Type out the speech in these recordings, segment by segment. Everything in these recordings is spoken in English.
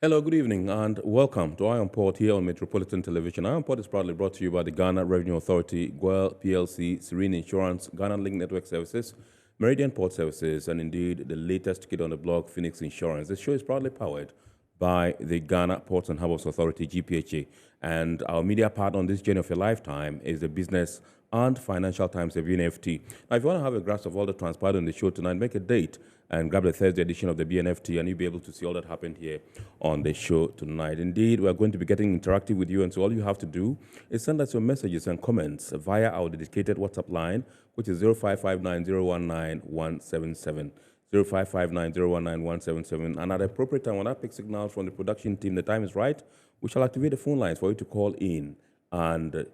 Hello, good evening, and welcome to Iron Port here on Metropolitan Television. Iron Port is proudly brought to you by the Ghana Revenue Authority, GWEL PLC, Serene Insurance, Ghana Link Network Services, Meridian Port Services, and indeed the latest kid on the block, Phoenix Insurance. This show is proudly powered by the Ghana Ports and Harbours Authority, GPHA, and our media partner on this journey of a lifetime is the Business and Financial Times of BNFT. Now, if you want to have a grasp of all the transpired on the show tonight, make a date and grab the Thursday edition of the BNFT, and you'll be able to see all that happened here on the show tonight. Indeed, we're going to be getting interactive with you, and so all you have to do is send us your messages and comments via our dedicated WhatsApp line, which is 0559019177. 0559019177. And at the appropriate time, when I pick signals from the production team, the time is right, we shall activate the phone lines for you to call in and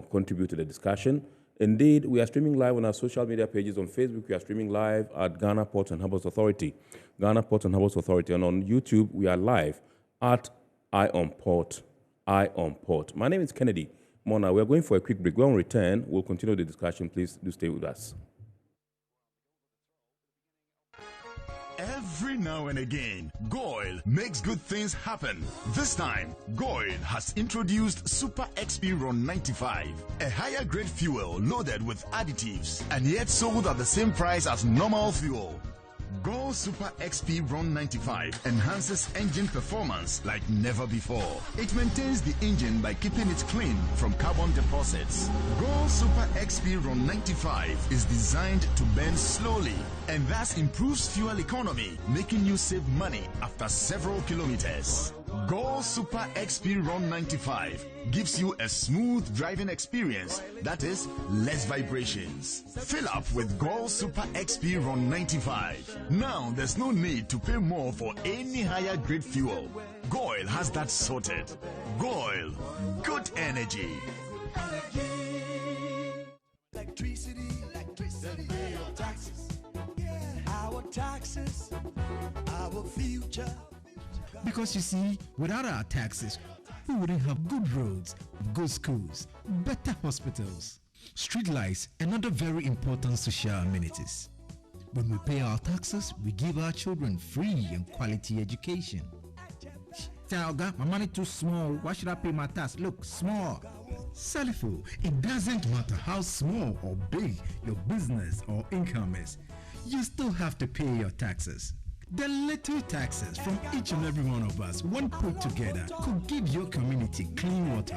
contribute to the discussion. Indeed, we are streaming live on our social media pages. On Facebook, we are streaming live at Ghana Ports and Harbours Authority. Ghana Ports and Harbours Authority. And on YouTube, we are live at Eye on Port. Eye on Port. My name is Kennedy Mona. We are going for a quick break. When we return, we'll continue the discussion. Please do stay with us. Every now and again, Goil makes good things happen. This time, Goil has introduced Super XP Ron 95, a higher grade fuel loaded with additives and yet sold at the same price as normal fuel. Goil Super XP Ron 95 enhances engine performance like never before. It maintains the engine by keeping it clean from carbon deposits. Goil Super XP Ron 95 is designed to burn slowly and thus improves fuel economy, making you save money after several kilometers. Goil Super XP Ron 95 gives you a smooth driving experience, that is, less vibrations. Fill up with Goil Super XP Ron 95. Now there's no need to pay more for any higher grade fuel. Goil has that sorted. Goil, good energy. Electricity, pay your taxes. Our taxes, our future. Because you see, without our taxes, we wouldn't have good roads, good schools, better hospitals, street lights, and other very important social amenities. When we pay our taxes, we give our children free and quality education. Talga, my money too small. Why should I pay my tax? Look, small. Salifo, it doesn't matter how small or big your business or income is. You still have to pay your taxes. The little taxes from each and every one of us, when put together, could give your community clean water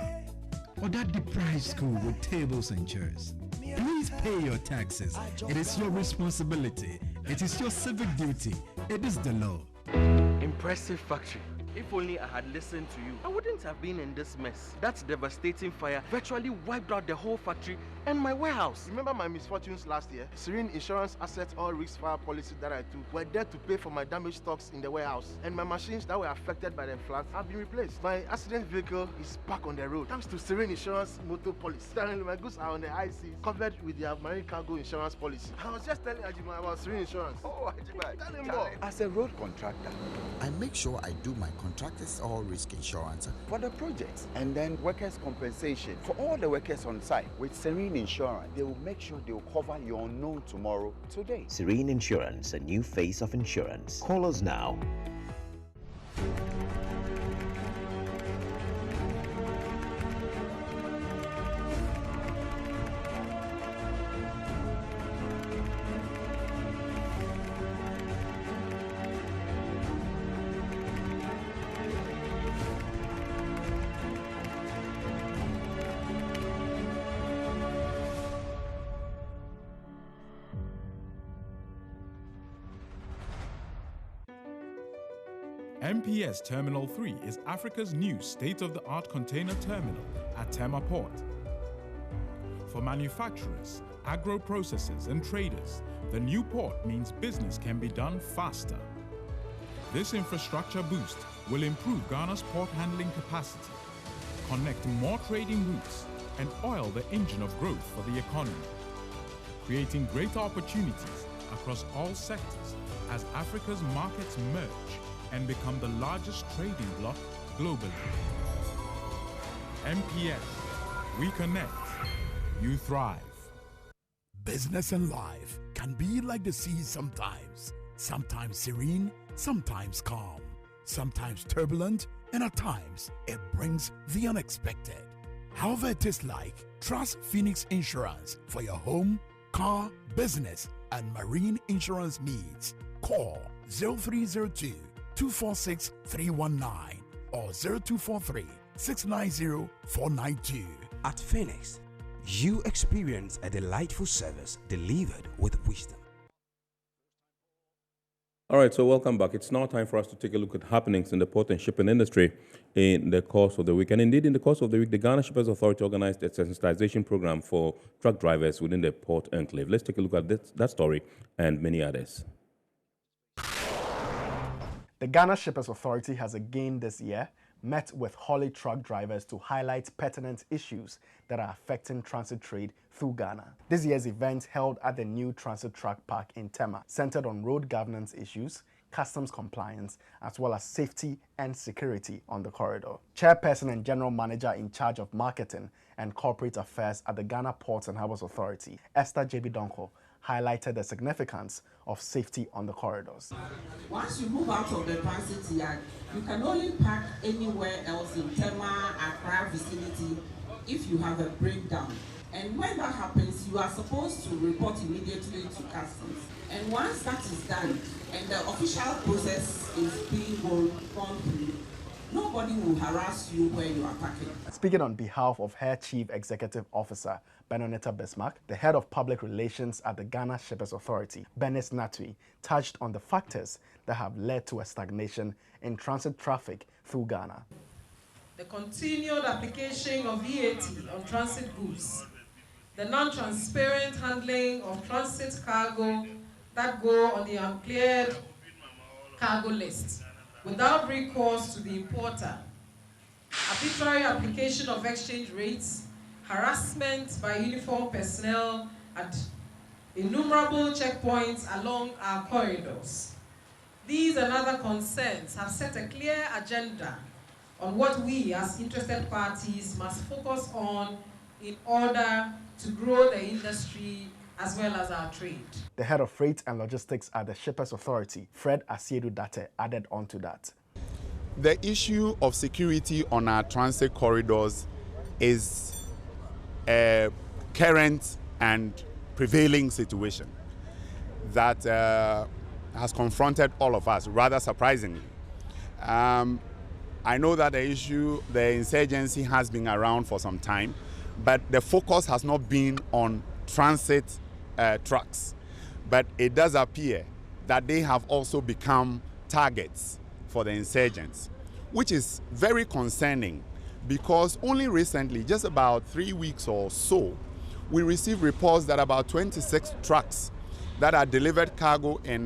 or that deprived school with tables and chairs. Please pay your taxes. It is your responsibility. It is your civic duty. It is the law. Impressive factory. If only I had listened to you, I wouldn't have been in this mess. That devastating fire virtually wiped out the whole factory and my warehouse. Remember my misfortunes last year? Serene Insurance Asset All Risk Fire policy that I took were there to pay for my damaged stocks in the warehouse, and my machines that were affected by the floods have been replaced. My accident vehicle is back on the road thanks to Serene Insurance motor policy. Currently, my goods are on the high seas, covered with their marine cargo insurance policy. I was just telling Ajima about Serene Insurance. Oh, Ajima, tell him more. As a road contractor, I make sure I do my contractors all risk insurance for the projects and then workers' compensation for all the workers on site. With Serene Insurance, they will make sure they will cover your unknown tomorrow today. Serene Insurance, a new face of insurance. Call us now. MPS Terminal 3 is Africa's new state-of-the-art container terminal at Tema Port. For manufacturers, agro-processors and traders, the new port means business can be done faster. This infrastructure boost will improve Ghana's port handling capacity, connect more trading routes, and oil the engine of growth for the economy, creating greater opportunities across all sectors as Africa's markets merge and become the largest trading bloc globally. MPS, we connect, you thrive. Business and life can be like the sea sometimes. Sometimes serene, sometimes calm. sometimes turbulent, and at times it brings the unexpected. However it is like, trust Phoenix Insurance for your home, car, business, and marine insurance needs. Call 0302 246 319 or 0243 690 492. At Phoenix, you experience a delightful service delivered with wisdom. All right, so welcome back. It's now time for us to take a look at happenings in the port and shipping industry in the course of the week. And indeed, in the course of the week, the Ghana Shippers Authority organized a sensitization program for truck drivers within the port enclave. Let's take a look at that story and many others. The Ghana Shippers Authority has again this year met with Haulage truck drivers to highlight pertinent issues that are affecting transit trade through Ghana. This year's event, held at the new transit truck park in Tema, centered on road governance issues, customs compliance, as well as safety and security on the corridor. Chairperson and General Manager in charge of Marketing and Corporate Affairs at the Ghana Ports and Harbours Authority, Esther J.B. Donko, highlighted the significance of safety on the corridors. Once you move out of the transit yard, you can only park anywhere else in Tema, Accra vicinity if you have a breakdown. And when that happens, you are supposed to report immediately to customs. And once that is done, and the official process is being gone through, nobody will harass you where you are parking. Speaking on behalf of her Chief Executive Officer, Benonetta Bismarck, the Head of Public Relations at the Ghana Shippers Authority, Benis Natui, touched on the factors that have led to a stagnation in transit traffic through Ghana. The continued application of VAT on transit goods, the non-transparent handling of transit cargo that go on the uncleared cargo list without recourse to the importer, arbitrary application of exchange rates, harassment by uniformed personnel at innumerable checkpoints along our corridors. These and other concerns have set a clear agenda on what we as interested parties must focus on in order to grow the industry as well as our trade. The Head of Freight and Logistics at the Shippers Authority, Fred Asiedu Date, added on to that. The issue of security on our transit corridors is a current and prevailing situation that has confronted all of us, rather surprisingly. I know that the insurgency has been around for some time, but the focus has not been on transit trucks. But it does appear that they have also become targets for the insurgents, which is very concerning because only recently, just about 3 weeks or so, we received reports that about 26 trucks that had delivered cargo in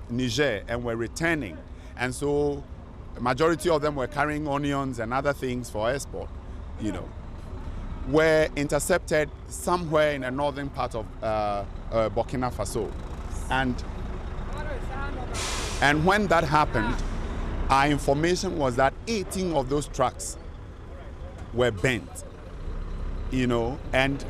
Niger and were returning. And so the majority of them were carrying onions and other things for export, were intercepted somewhere in the northern part of Burkina Faso. And when that happened, our information was that 18 of those trucks were bent, and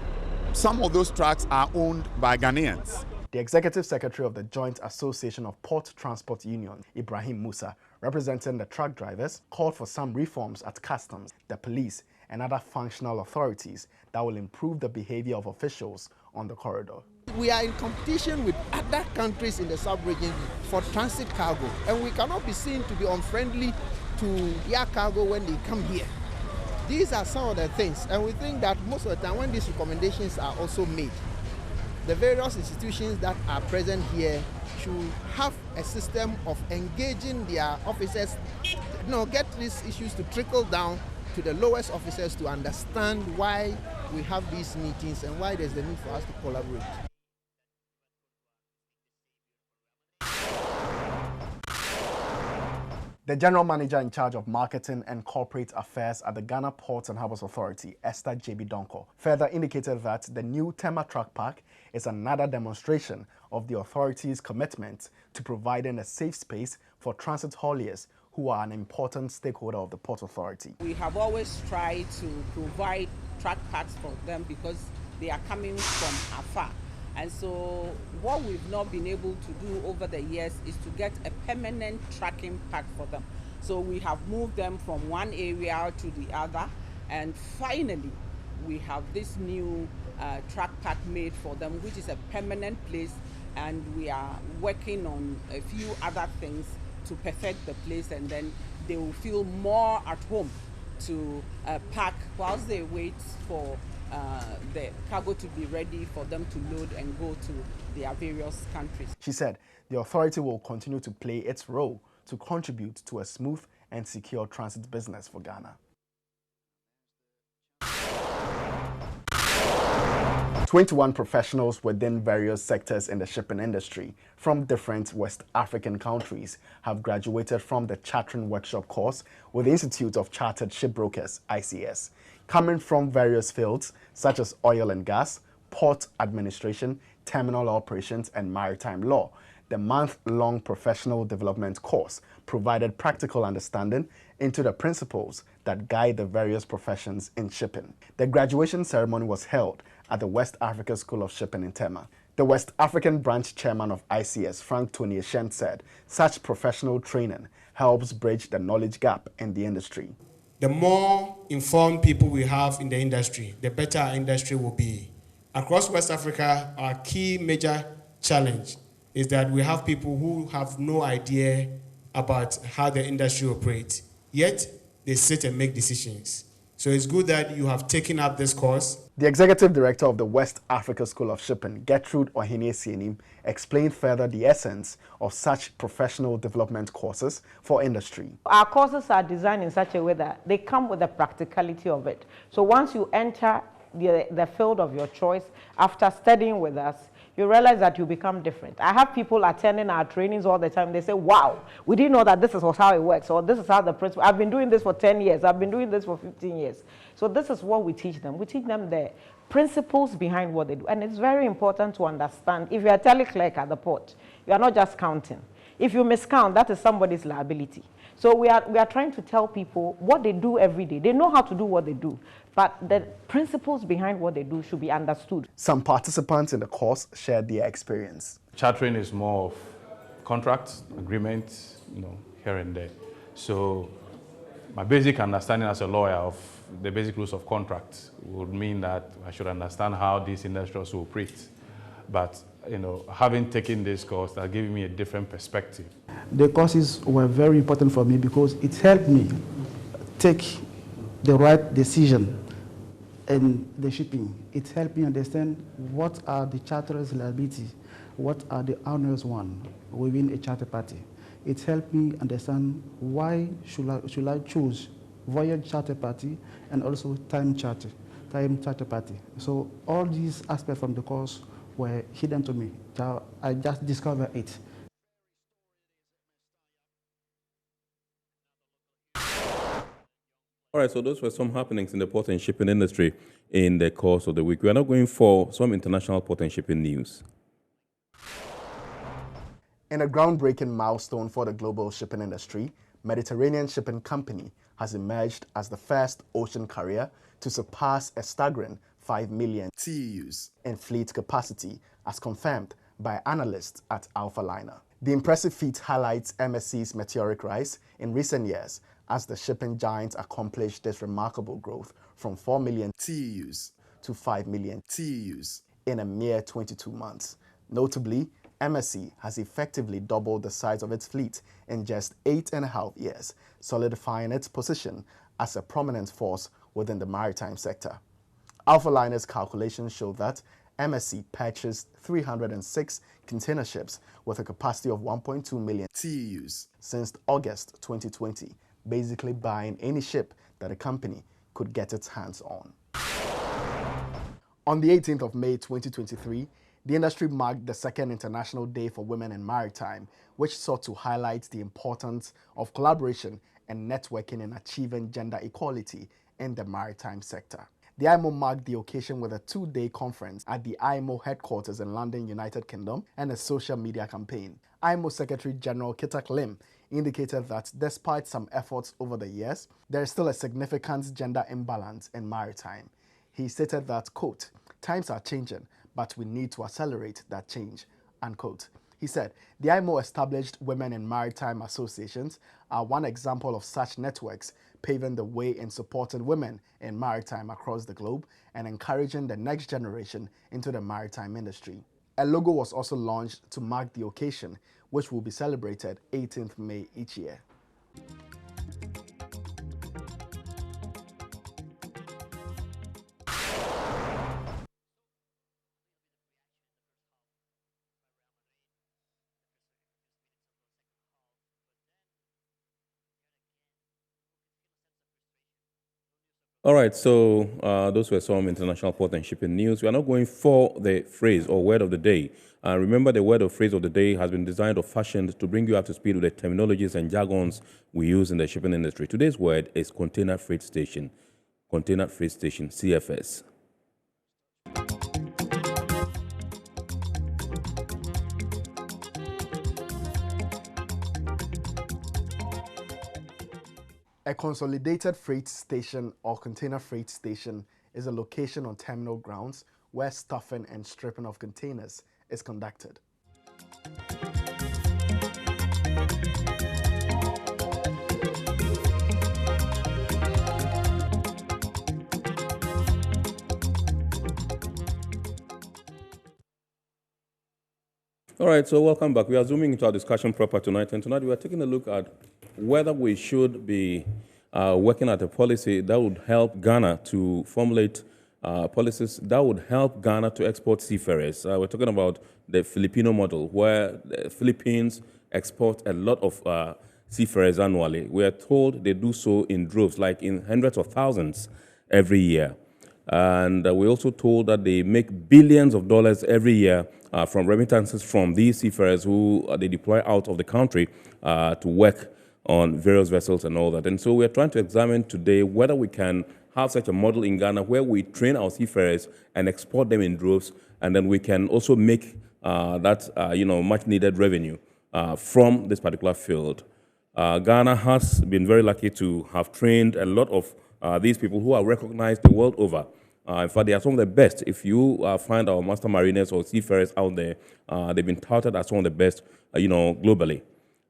some of those trucks are owned by Ghanaians. The Executive Secretary of the Joint Association of Port Transport Union, Ibrahim Musa, representing the truck drivers, called for some reforms at customs, the police, and other functional authorities that will improve the behavior of officials on the corridor. We are in competition with other countries in the sub-region for transit cargo, and we cannot be seen to be unfriendly to their cargo when they come here. These are some of the things, and we think that most of the time when these recommendations are also made, the various institutions that are present here should have a system of engaging their officers, get these issues to trickle down to the lowest officers to understand why we have these meetings and why there's the need for us to collaborate. The General Manager in charge of Marketing and Corporate Affairs at the Ghana Ports and Harbours Authority, Esther J.B. Donko, further indicated that the new Tema truck park is another demonstration of the authority's commitment to providing a safe space for transit hauliers who are an important stakeholder of the Port Authority. We have always tried to provide truck parks for them because they are coming from afar. And so what we've not been able to do over the years is to get a permanent tracking park for them. So we have moved them from one area to the other, and finally we have this new truck park made for them, which is a permanent place, and we are working on a few other things to perfect the place, and then they will feel more at home to park whilst they wait for the cargo to be ready for them to load and go to their various countries. She said the authority will continue to play its role to contribute to a smooth and secure transit business for Ghana. 21 professionals within various sectors in the shipping industry from different West African countries have graduated from the Chartering Workshop course with the Institute of Chartered Shipbrokers, ICS, coming from various fields such as oil and gas, port administration, terminal operations, and maritime law. The month-long professional development course provided practical understanding into the principles that guide the various professions in shipping. The graduation ceremony was held at the West Africa School of Shipping in Tema. The West African branch chairman of ICS, Frank Tonieshen, said such professional training helps bridge the knowledge gap in the industry. The more informed people we have in the industry, the better our industry will be. Across West Africa, our key major challenge is that we have people who have no idea about how the industry operates, yet they sit and make decisions. So it's good that you have taken up this course. The executive director of the West Africa School of Shipping, Gertrude Ohene-Sienim, explained further the essence of such professional development courses for industry. Our courses are designed in such a way that they come with the practicality of it. So once you enter the field of your choice after studying with us, you realize that you become different. I have people attending our trainings all the time. They say, wow, we didn't know that this is how it works, or this is how the principle. I've been doing this for 10 years. I've been doing this for 15 years. So this is what we teach them. We teach them the principles behind what they do. And it's very important to understand, if you're a teleclerk at the port, you are not just counting. If you miscount, that is somebody's liability. So we are trying to tell people what they do every day. They know how to do what they do, but the principles behind what they do should be understood. Some participants in the course shared their experience. Chartering is more of contracts, agreements, here and there. So my basic understanding as a lawyer of the basic rules of contracts would mean that I should understand how these industries operate. But having taken this course, that gave me a different perspective. The courses were very important for me because it helped me take the right decision in the shipping. It helped me understand what are the charter's liabilities, what are the owners one within a charter party. It helped me understand why should I choose voyage charter party and also time charter party. So all these aspects from the course were hidden to me. So I just discovered it. All right, so those were some happenings in the port and shipping industry in the course of the week. We are now going for some international port and shipping news. In a groundbreaking milestone for the global shipping industry, Mediterranean Shipping Company has emerged as the first ocean carrier to surpass a staggering 5 million TEUs in fleet capacity, as confirmed by analysts at Alpha Liner. The impressive feat highlights MSC's meteoric rise in recent years as the shipping giant accomplished this remarkable growth from 4 million TEUs to 5 million TEUs in a mere 22 months. Notably, MSC has effectively doubled the size of its fleet in just 8.5 years, solidifying its position as a prominent force within the maritime sector. Alpha Liner's calculations show that MSC purchased 306 container ships with a capacity of 1.2 million TEUs since August 2020, basically buying any ship that a company could get its hands on. On the 18th of May 2023, the industry marked the second International Day for Women in Maritime, which sought to highlight the importance of collaboration and networking in achieving gender equality in the maritime sector. The IMO marked the occasion with a 2-day conference at the IMO headquarters in London, United Kingdom, and a social media campaign. IMO Secretary General Kitak Lim indicated that despite some efforts over the years, there is still a significant gender imbalance in maritime. He stated that, quote, "Times are changing, but we need to accelerate that change," unquote. He said, the IMO established Women in Maritime Associations are one example of such networks, paving the way in supporting women in maritime across the globe and encouraging the next generation into the maritime industry. A logo was also launched to mark the occasion, which will be celebrated 18th May each year. All right, so those were some international port and shipping news. We are now going for the phrase or word of the day. Remember, the word or phrase of the day has been designed or fashioned to bring you up to speed with the terminologies and jargons we use in the shipping industry. Today's word is container freight station. Container freight station, CFS. A consolidated freight station or container freight station is a location on terminal grounds where stuffing and stripping of containers is conducted. All right, so welcome back. We are zooming into our discussion proper tonight, and tonight we are taking a look at whether we should be working at a policy that would help Ghana to formulate policies that would help Ghana to export seafarers. We're talking about the Filipino model, where the Philippines export a lot of seafarers annually. We are told they do so in droves, like in hundreds of thousands every year. And we're also told that they make billions of dollars every year from remittances from these seafarers who they deploy out of the country to work on various vessels and all that. And so we're trying to examine today whether we can have such a model in Ghana where we train our seafarers and export them in droves, and then we can also make that much needed revenue from this particular field. Ghana has been very lucky to have trained a lot of these people who are recognized the world over. In fact, they are some of the best. If you find our master mariners or seafarers out there, they've been touted as some of the best, globally.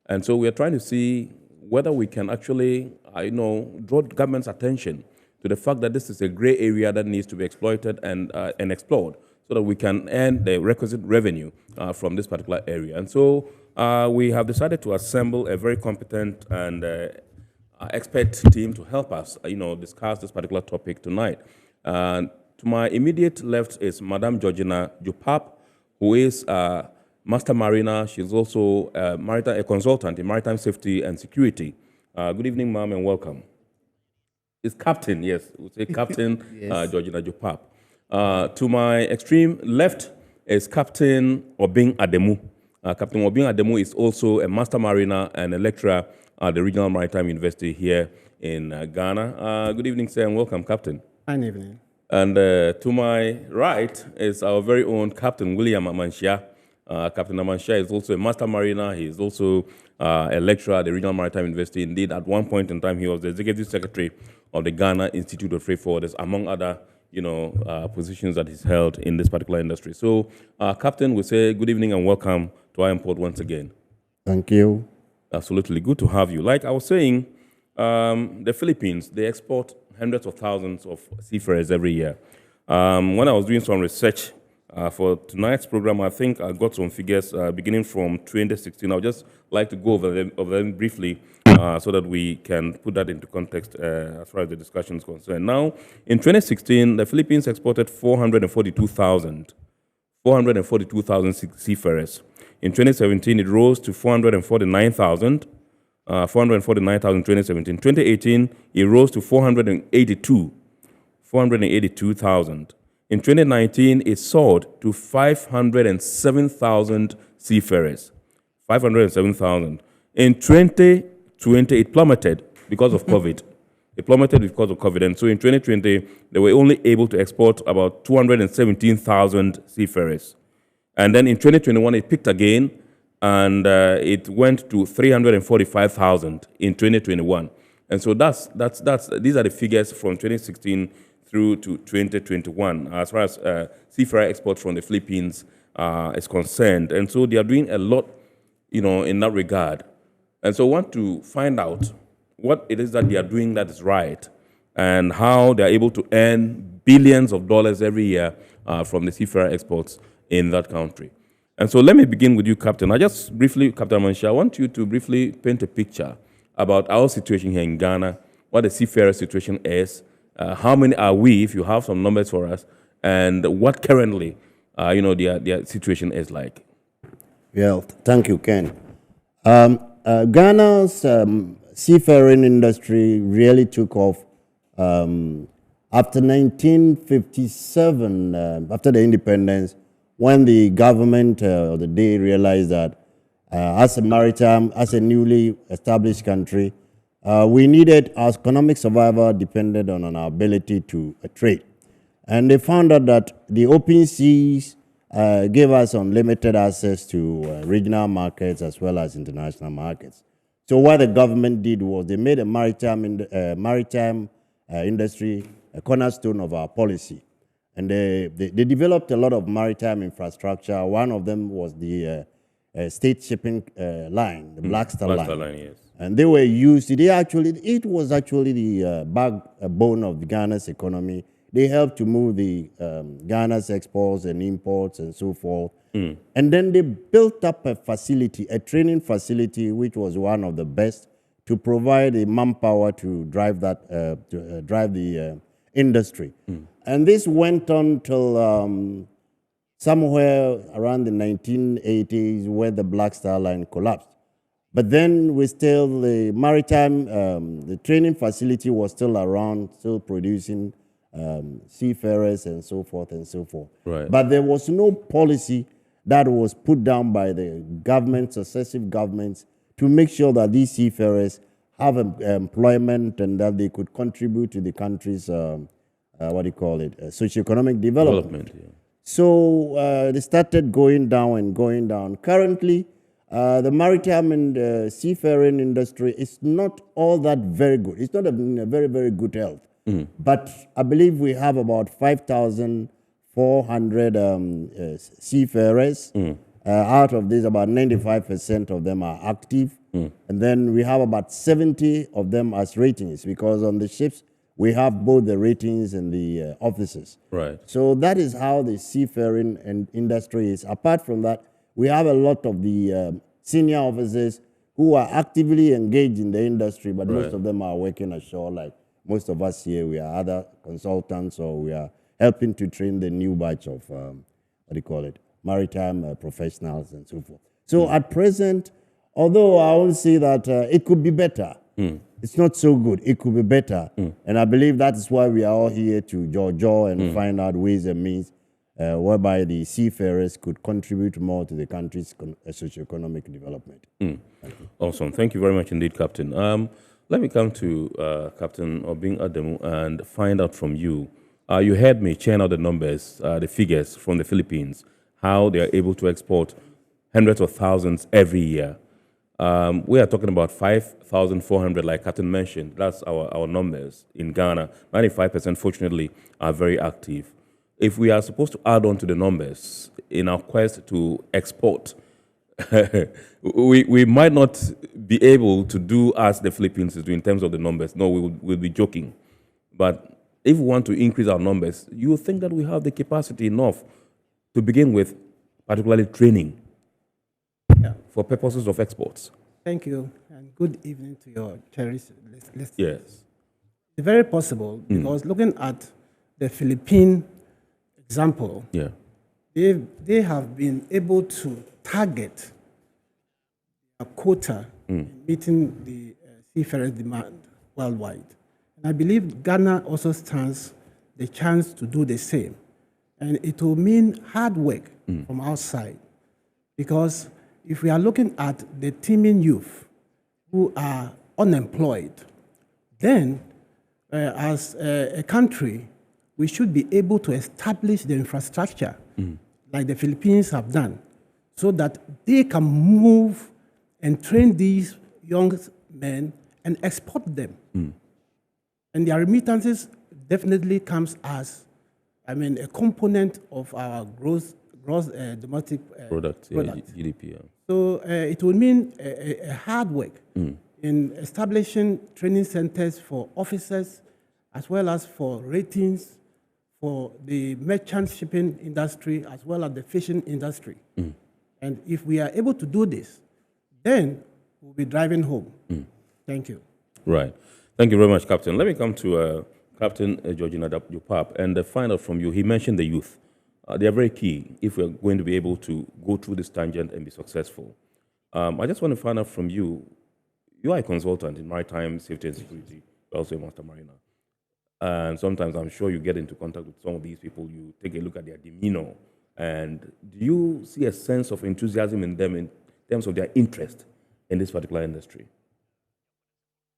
And so we are trying to see whether we can actually, draw government's attention to the fact that this is a gray area that needs to be exploited and explored so that we can earn the requisite revenue from this particular area. And so we have decided to assemble a very competent and expert team to help us, discuss this particular topic tonight. To my immediate left is Madam Georgina Jopap, who is Master Mariner. She's also a consultant in maritime safety and security. Good evening, ma'am, and welcome. It's Captain, yes, we'll say Captain yes. Georgina Jopap. To my extreme left is Captain Obing Ademu. Captain Obing Ademu is also a Master Mariner and a lecturer at the Regional Maritime University here in Ghana. Good evening, sir, and welcome, Captain. Good evening. And to my right is our very own Captain William Amanshia. Captain Amanshia is also a Master Mariner. He is also a lecturer at the Regional Maritime University. Indeed, at one point in time, he was the Executive Secretary of the Ghana Institute of Freight Forwarders, among other, positions that he's held in this particular industry. So, Captain, we say good evening and welcome to our import once again. Thank you. Absolutely. Good to have you. Like I was saying, the Philippines, they export hundreds of thousands of seafarers every year. When I was doing some research for tonight's program, I think I got some figures beginning from 2016. I would just like to go over them briefly so that we can put that into context as far as the discussion is concerned. Now, in 2016, the Philippines exported 442,000 seafarers. In 2017, it rose to 449,000 in 2017. 2018, it rose to 482,000. In 2019, it soared to 507,000 seafarers. 507,000. In 2020, it plummeted because of COVID. And so in 2020, they were only able to export about 217,000 seafarers. And then in 2021, it picked again, and it went to 345,000 in 2021. And so these are the figures from 2016 through to 2021 as far as seafarer exports from the Philippines is concerned. And so they are doing a lot, in that regard. And so I want to find out what it is that they are doing that is right and how they are able to earn billions of dollars every year from the seafarer exports in that country. And so let me begin with you, Captain. Captain Manshi, I want you to briefly paint a picture about our situation here in Ghana, what the seafarer situation is, how many are we, if you have some numbers for us, and what currently, their situation is like. Well, thank you, Ken. Ghana's seafaring industry really took off after 1957, after the independence, when the government of the day realized that as a newly established country, we needed, our economic survival depended on our ability to trade. And they found out that the open seas gave us unlimited access to regional markets as well as international markets. So what the government did was they made a maritime industry a cornerstone of our policy. And they developed a lot of maritime infrastructure. One of them was the state shipping line, the Black Star Line. Yes. And they were used, it was actually the backbone of Ghana's economy. They helped to move the Ghana's exports and imports and so forth. And then they built up a facility, a training facility, which was one of the best to provide the manpower to drive that, drive the industry. And this went on till somewhere around the 1980s, where the Black Star Line collapsed. But then the maritime, the training facility was still around, still producing seafarers and so forth and so forth. Right. But there was no policy that was put down by the government, successive governments, to make sure that these seafarers have employment and that they could contribute to the country's, socioeconomic development. Yeah. So they started going down and going down. Currently, the maritime and seafaring industry is not all that very good. It's not in a very, very good health. But I believe we have about 5,400 seafarers. Out of these, about 95% of them are active. And then we have about 70 of them as ratings, because on the ships, we have both the ratings and the officers. Right. So that is how the seafaring industry is. Apart from that, we have a lot of the senior officers who are actively engaged in the industry, but most of them are working ashore. Like most of us here, we are other consultants, or we are helping to train the new batch of, maritime professionals and so forth. So at present, although I will say that it could be better, it's not so good. It could be better. And I believe that is why we are all here to jaw and find out ways and means whereby the seafarers could contribute more to the country's socioeconomic development. Awesome. Thank you very much indeed, Captain. Let me come to Captain Obing Ademu and find out from you. You heard me churn out the numbers, the figures from the Philippines, how they are able to export hundreds of thousands every year. We are talking about 5,400, like Captain mentioned. That's our numbers in Ghana. 95%, fortunately, are very active. If we are supposed to add on to the numbers in our quest to export, we might not be able to do as the Philippines do in terms of the numbers. No, we'll be joking. But if we want to increase our numbers, you will think that we have the capacity enough to begin with, particularly training for purposes of exports. Thank you, and good evening to your cherished listeners. Yes. It's very possible, because looking at the Philippine example, they have been able to target a quota in meeting the seafarers' demand worldwide. And I believe Ghana also stands the chance to do the same. And it will mean hard work from our side, because if we are looking at the teeming youth who are unemployed, then as a country, we should be able to establish the infrastructure like the Philippines have done, so that they can move and train these young men and export them. And their remittances definitely comes as, a component of our gross domestic product. GDP. Yeah. So it will mean a hard work in establishing training centers for officers, as well as for ratings, for the merchant shipping industry, as well as the fishing industry. And if we are able to do this, then we'll be driving home. Thank you. Right. Thank you very much, Captain. Let me come to Captain Georgina Dupap and find out from you. He mentioned the youth. They are very key if we're going to be able to go through this tangent and be successful. I just want to find out from you. You are a consultant in maritime safety and security, also a master mariner. And sometimes I'm sure you get into contact with some of these people. You take a look at their demeanor. And do you see a sense of enthusiasm in them in terms of their interest in this particular industry?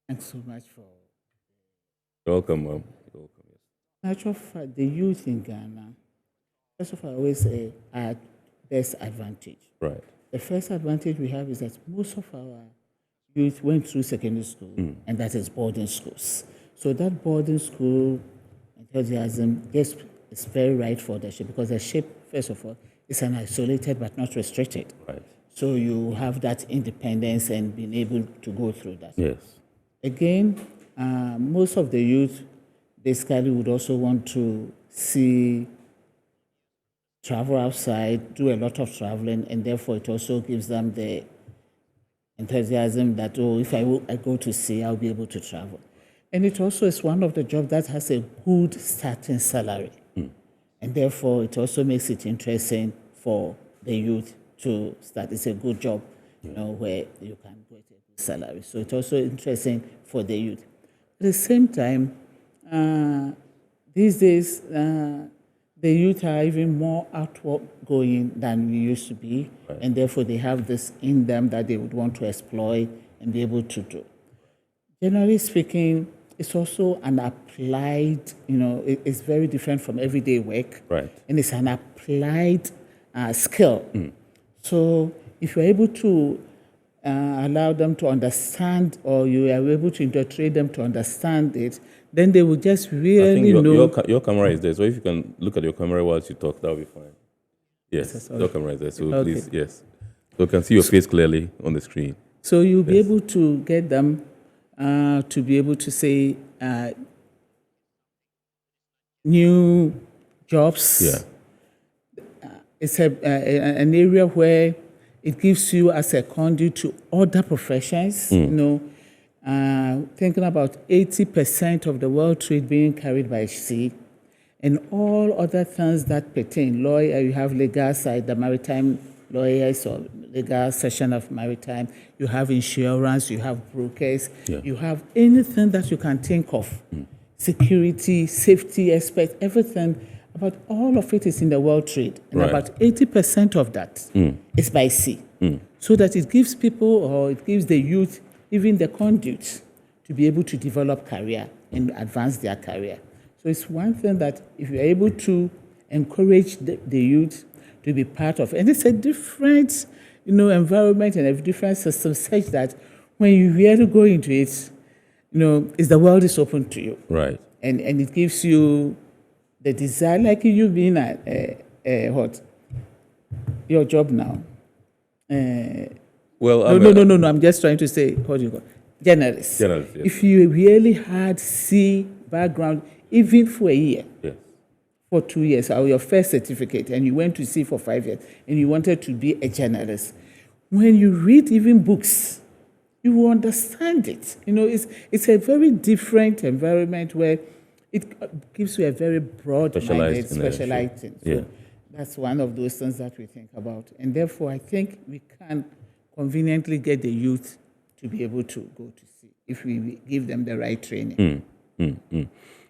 Thanks so much for... You're welcome, ma'am. You're welcome. Natural fact, the youth in Ghana, first of all, I always say our best advantage. Right. The first advantage we have is that most of our youth went through secondary school, and that is boarding schools. So that boarding school enthusiasm is very right for the ship, because the ship, first of all, is an isolated but not restricted. Right. So you have that independence and being able to go through that. Yes. Again, most of the youth basically would also want to travel outside, do a lot of traveling, and therefore it also gives them the enthusiasm that, oh, if I go to sea, I'll be able to travel. And it also is one of the jobs that has a good starting salary. And therefore, it also makes it interesting for the youth to start. It's a good job, where you can get a good salary. So it's also interesting for the youth. At the same time, these days, the youth are even more outgoing than we used to be, and therefore they have this in them that they would want to exploit and be able to do. Generally speaking, it's also an applied, it's very different from everyday work. Right. And it's an applied skill. So if you're able to allow them to understand, or you are able to intertrade them to understand it, then they will just really know. Your camera is there, so if you can look at your camera whilst you talk, that'll be fine. Yes, your camera is there, so please, yes. So you can see your face clearly on the screen. So you'll be able to get them to be able to say new jobs. Yeah. It's an area where it gives you as a conduit to other professions. Thinking about 80% of the world trade being carried by sea, and all other things that pertain. Lawyer, you have legal side, the maritime lawyers or legal section of maritime. You have insurance, you have brokers, you have anything that you can think of. Security, safety aspect, everything. About all of it is in the world trade. And about 80% of that is by sea. So that it gives people, or it gives the youth, even the conduit to be able to develop career and advance their career. So it's one thing that if you're able to encourage the youth to be part of, and it's a different, environment and a different system, such that when you really go into it, is the world is open to you. Right. And it gives you the desire, like you being your job now. No. I'm just trying to say, what do you call it? Journalist. Journalist, yes. If you really had sea background, even for a year, for 2 years, or your first certificate, and you went to sea for 5 years, and you wanted to be a journalist, when you read even books, you will understand it. It's a very different environment where it gives you a very broad-minded, specialized thing. So that's one of those things that we think about. And therefore, I think we can conveniently get the youth to be able to go to sea if we give them the right training.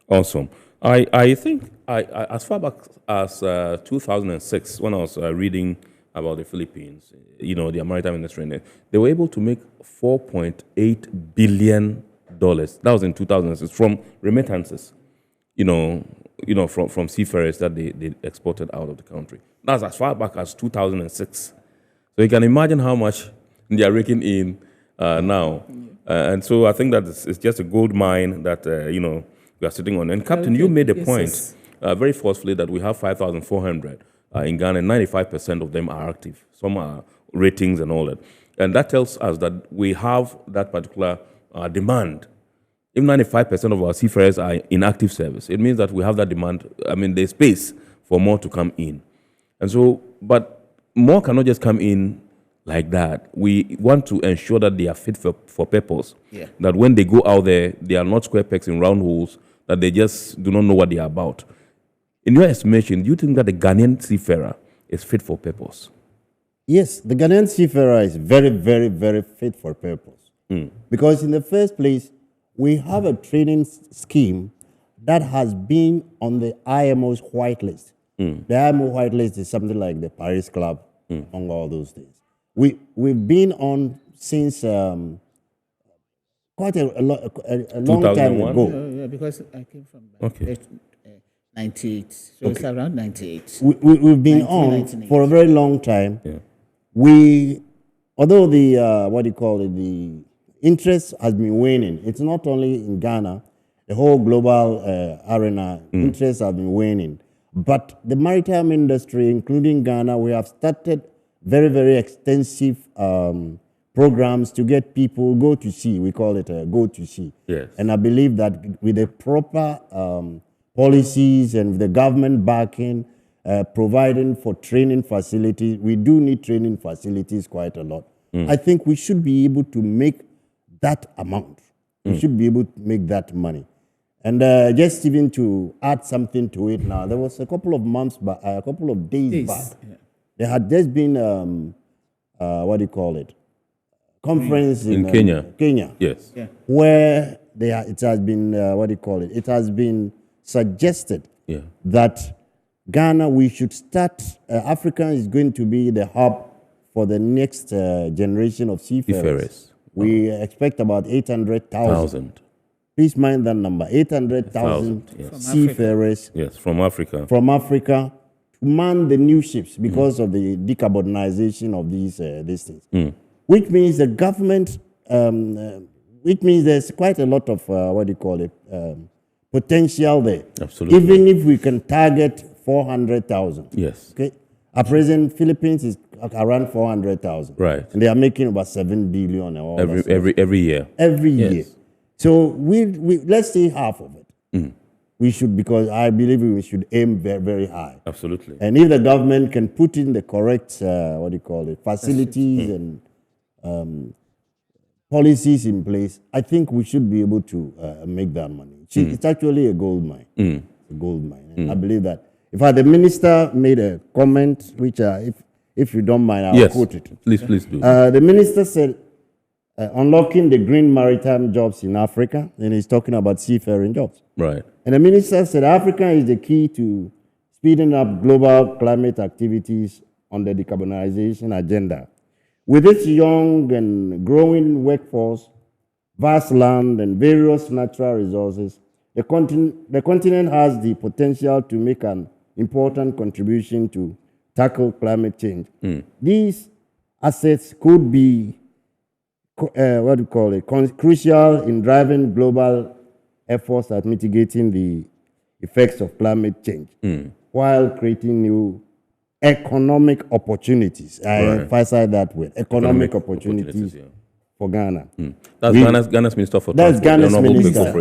Awesome. I think as far back as 2006, when I was reading about the Philippines, the maritime industry, they were able to make $4.8 billion. That was in 2006 from remittances, from seafarers that they exported out of the country. That's as far back as 2006. So you can imagine how much they are raking in now. And so I think that it's just a gold mine that, we are sitting on. And Captain, you made a point very forcefully that we have 5,400 in Ghana, 95% of them are active. Some are ratings and all that. And that tells us that we have that particular demand. If 95% of our seafarers are in active service, it means that we have that demand. I mean, there's space for more to come in. And so, but more cannot just come in like that. We want to ensure that they are fit for purpose. Yeah. That when they go out there, they are not square pegs in round holes, that they just do not know what they are about. In your estimation, do you think that the Ghanaian seafarer is fit for purpose? Yes, the Ghanaian seafarer is very, very, very fit for purpose. Because in the first place, we have a training scheme that has been on the IMO's white list. The IMO white list is something like the Paris Club, among all those things. We've been on since quite a long time ago. Yeah, because I came from 98, so it's around 98. We've been on for a very long time. Yeah. Although the the interest has been waning. It's not only in Ghana, the whole global arena interest has been waning. But the maritime industry, including Ghana, we have started very, very extensive programs to get people go to sea. We call it go to sea. Yes. And I believe that with the proper policies and the government backing, providing for training facilities, we do need training facilities quite a lot. I think we should be able to make that amount. We should be able to make that money. And just even to add something to it now, there was a couple of months back, a couple of days back, there had just been, conference in Kenya. Yes. Yeah. Where it has been, it has been suggested that Ghana, we should start, Africa is going to be the hub for the next generation of seafarers. We expect about 800,000. Please mind that number, 800,000 seafarers. Yes, from Africa. From Africa to man the new ships because of the decarbonization of these things. Which means the government, which means there's quite a lot of, potential there. Absolutely. Even if we can target 400,000. Yes. Okay. At present, Philippines is around 400,000. Right. And they are making about 7 billion every year. Every year. So we let's say half of it. We should, because I believe we should aim very, very high. Absolutely. And if the government can put in the correct, facilities and policies in place, I think we should be able to make that money. It's actually a gold mine. It's a gold mine. And I believe that. In fact, the minister made a comment, which if you don't mind, I'll quote it. Please do. The minister said, unlocking the green maritime jobs in Africa, and he's talking about seafaring jobs. Right. And the minister said Africa is the key to speeding up global climate activities on the decarbonization agenda. With its young and growing workforce, vast land, and various natural resources, the continent has the potential to make an important contribution to tackle climate change. These assets could be crucial in driving global efforts at mitigating the effects of climate change while creating new economic opportunities. I emphasize that word, economic opportunities for Ghana. That's Ghana's Minister for Transport. That's Ghana's Minister.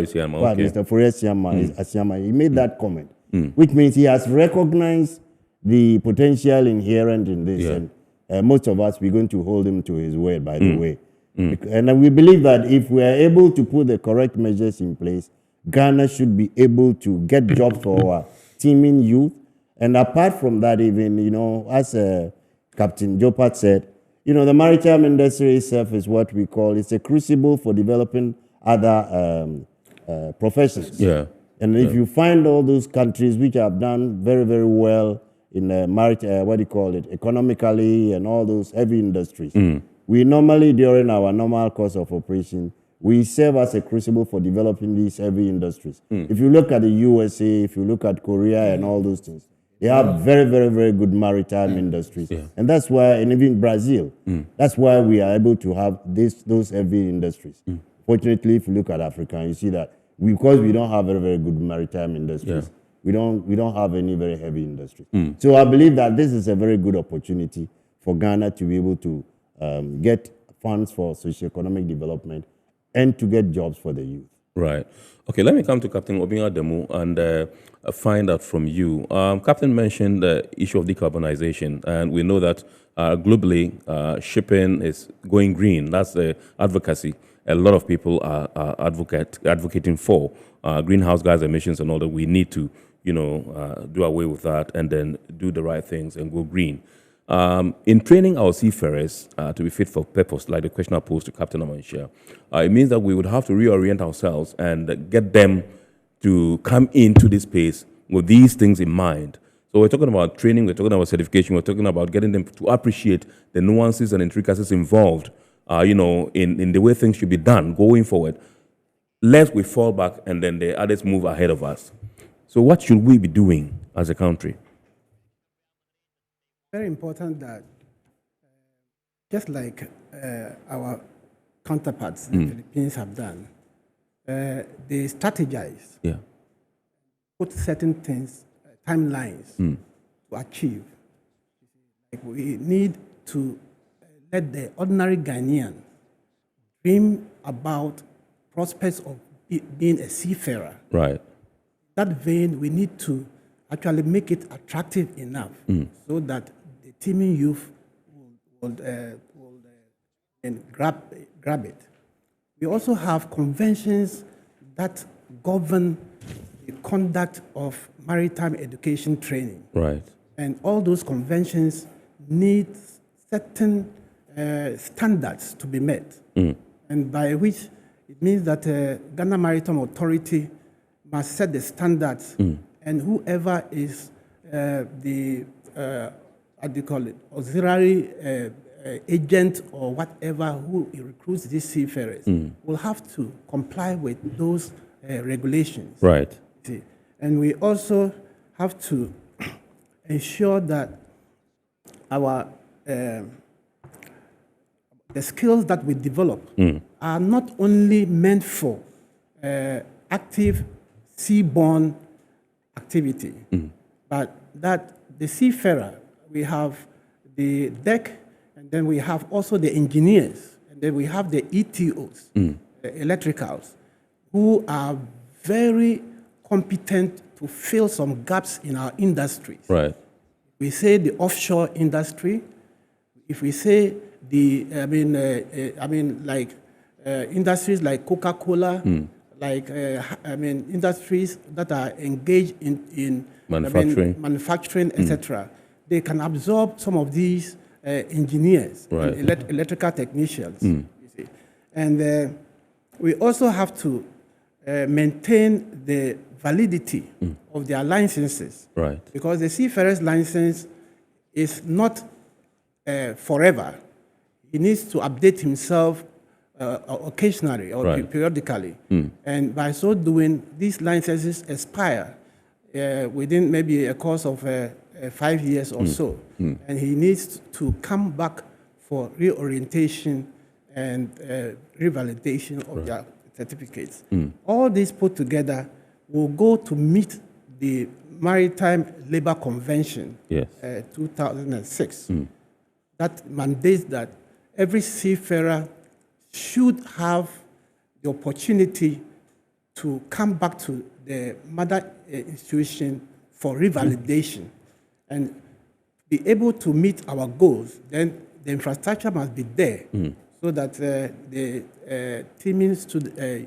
Mr. Asiama. He made that comment, which means he has recognized the potential inherent in this. And most of us, we're going to hold him to his word, by the way. And we believe that if we are able to put the correct measures in place, Ghana should be able to get jobs for our teeming youth. And apart from that, even, as Captain Jopat said, the maritime industry itself is what we call, it's a crucible for developing other professions. Yeah. And if you find all those countries which have done very, very well in maritime, economically and all those heavy industries, we normally, during our normal course of operation, we serve as a crucible for developing these heavy industries. If you look at the USA, if you look at Korea and all those things, they have very, very, very good maritime industries. And that's why, and even Brazil, that's why we are able to have those heavy industries. Fortunately, if you look at Africa, you see that because we don't have very, very good maritime industries, we don't have any very heavy industry. So I believe that this is a very good opportunity for Ghana to be able to get funds for socio-economic development and to get jobs for the youth. Right. Okay, let me come to Captain Obing Ademu and find out from you. Captain mentioned the issue of decarbonization, and we know that globally shipping is going green. That's the advocacy a lot of people are advocating for. Greenhouse gas emissions and all that. We need to, do away with that and then do the right things and go green. In training our seafarers to be fit for purpose, like the question I posed to Captain Amanshia, it means that we would have to reorient ourselves and get them to come into this space with these things in mind. So we're talking about training, we're talking about certification, we're talking about getting them to appreciate the nuances and intricacies involved, in the way things should be done going forward. Lest we fall back and then the others move ahead of us. So what should we be doing as a country? Very important that just like our counterparts, the Philippines have done, they strategize, put certain things, timelines to achieve. Like we need to let the ordinary Ghanaian dream about prospects of being a seafarer. Right. That vein, we need to actually make it attractive enough so that the teeming youth will grab it. We also have conventions that govern the conduct of maritime education training. Right. And all those conventions need certain standards to be met. And by which it means that Ghana Maritime Authority must set the standards, and whoever is the auxiliary agent or whatever who recruits these seafarers will have to comply with those regulations. Right. See? And we also have to ensure that our the skills that we develop are not only meant for active seaborne activity, but that the seafarer, we have the deck, and then we have also the engineers, and then we have the ETOs, the electricals, who are very competent to fill some gaps in our industries. Right. We say the offshore industry. If we say industries like Coca-Cola, like industries that are engaged in manufacturing, etc. They can absorb some of these engineers, right, and electrical technicians. You see. And we also have to maintain the validity of their licenses, right? Because the seafarer's license is not forever. He needs to update himself occasionally or periodically. And by so doing, these licenses expire within maybe a course of 5 years or so. And he needs to come back for reorientation and revalidation of their certificates. All this put together will go to meet the Maritime Labour Convention 2006 that mandates that every seafarer should have the opportunity to come back to the mother institution for revalidation and be able to meet our goals. Then the infrastructure must be there so that the teeming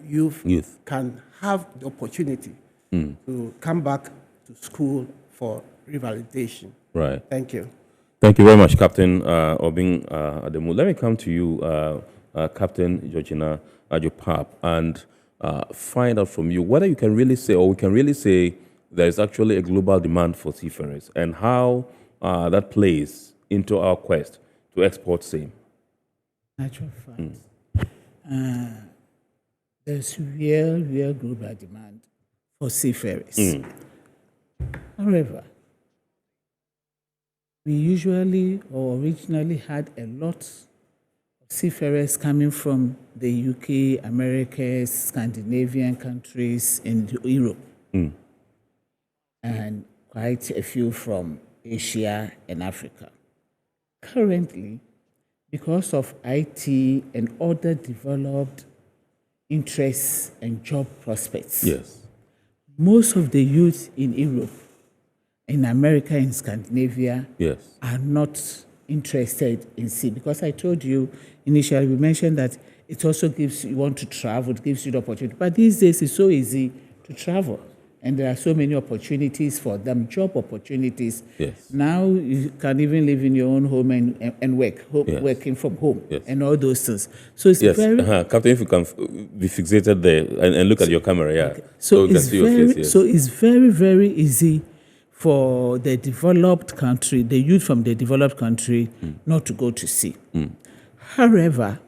youth can have the opportunity to come back to school for revalidation. Right. Thank you. Thank you very much, Captain Obing Ademu. Let me come to you, Captain Georgina Ajopap, and find out from you whether you can really say, or we can really say, there is actually a global demand for seafarers, and how that plays into our quest to export same. Natural fact. There's real global demand for seafarers. However, we usually or originally had a lot of seafarers coming from the UK, Americas, Scandinavian countries, and Europe. and quite a few from Asia and Africa. Currently, because of IT and other developed interests and job prospects, yes, most of the youth in Europe, in America and Scandinavia yes, are not interested in sea. Because I told you initially, we mentioned that it also gives you want to travel, it gives you the opportunity. But these days, it's so easy to travel. And there are so many opportunities for them, job opportunities. Yes. Now you can even live in your own home and work, Yes. working from home, Yes. and all those things. So it's yes. very... Captain, if you can be fixated there and look at your camera, yeah. Okay. So we can it's see your very, face, yes. so it's very, very easy for the developed country, the youth from the developed country, not to go to sea. However,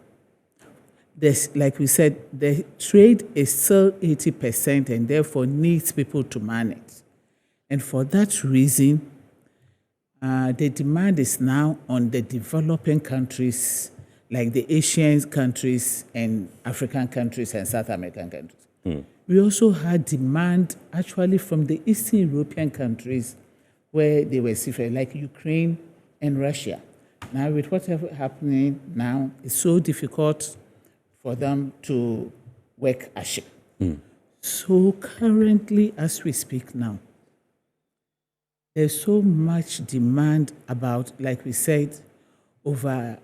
there's, like we said, the trade is still 80% and therefore needs people to man it. And for that reason, the demand is now on the developing countries, like the Asian countries and African countries and South American countries. We also had demand actually from the Eastern European countries where they were seafarers, like Ukraine and Russia. Now, with whatever happening now, it's so difficult for them to work a ship. So currently, as we speak now, there's so much demand about, like we said, over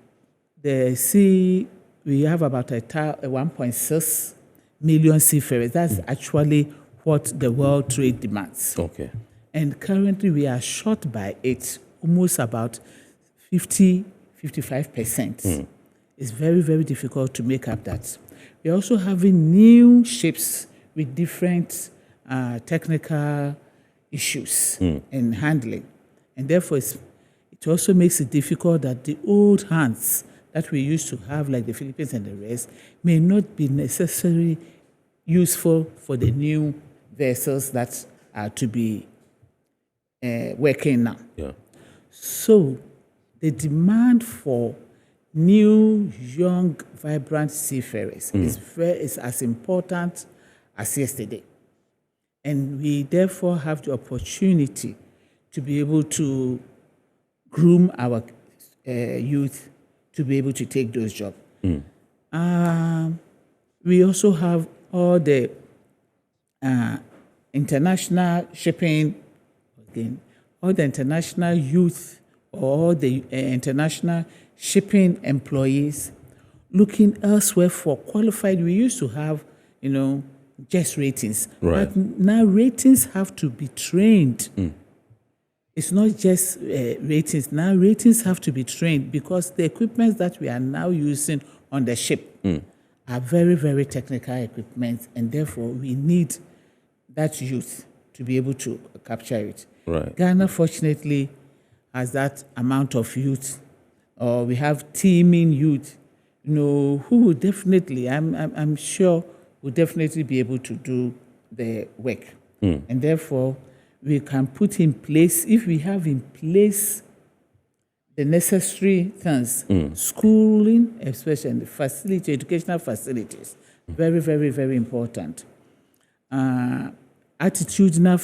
the sea, we have about 1.6 million seafarers. That's actually what the world trade demands. Okay. And currently, we are short by it, almost about 55%. It's very, very difficult to make up that. We're also having new ships with different technical issues in handling. And therefore, it also makes it difficult that the old hands that we used to have, like the Philippines and the rest, may not be necessarily useful for the new vessels that are to be working now. Yeah. So the demand for new, young, vibrant seafarers is as important as yesterday. And we therefore have the opportunity to be able to groom our youth to be able to take those jobs. We also have all the international shipping, again, all the international youth, or the international shipping employees looking elsewhere for qualified. We used to have, just ratings. Right. But now ratings have to be trained. It's not just ratings. Now ratings have to be trained because the equipment that we are now using on the ship are very, very technical equipment, and therefore we need that youth to be able to capture it. Right. Ghana, fortunately, has that amount of youth, or we have teeming youth, who will definitely, I'm sure, will definitely be able to do the work. And therefore, we can put in place, if we have in place the necessary things, schooling, especially the facility, educational facilities, very, very, very important. Attitudinal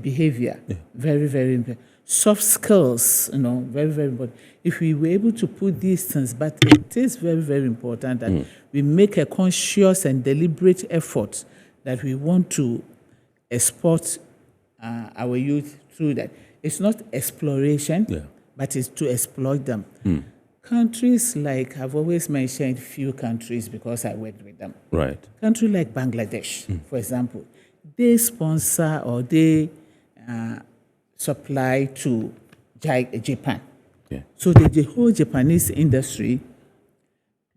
behavior, very, very important. Soft skills, very, very important. If we were able to put these things, but it is very, very important that we make a conscious and deliberate effort that we want to export our youth through that. It's not exploration, but it's to exploit them. Countries like, I've always mentioned few countries because I worked with them. Right. Country like Bangladesh, for example, they sponsor or they supply to Japan. Yeah. So the whole Japanese industry,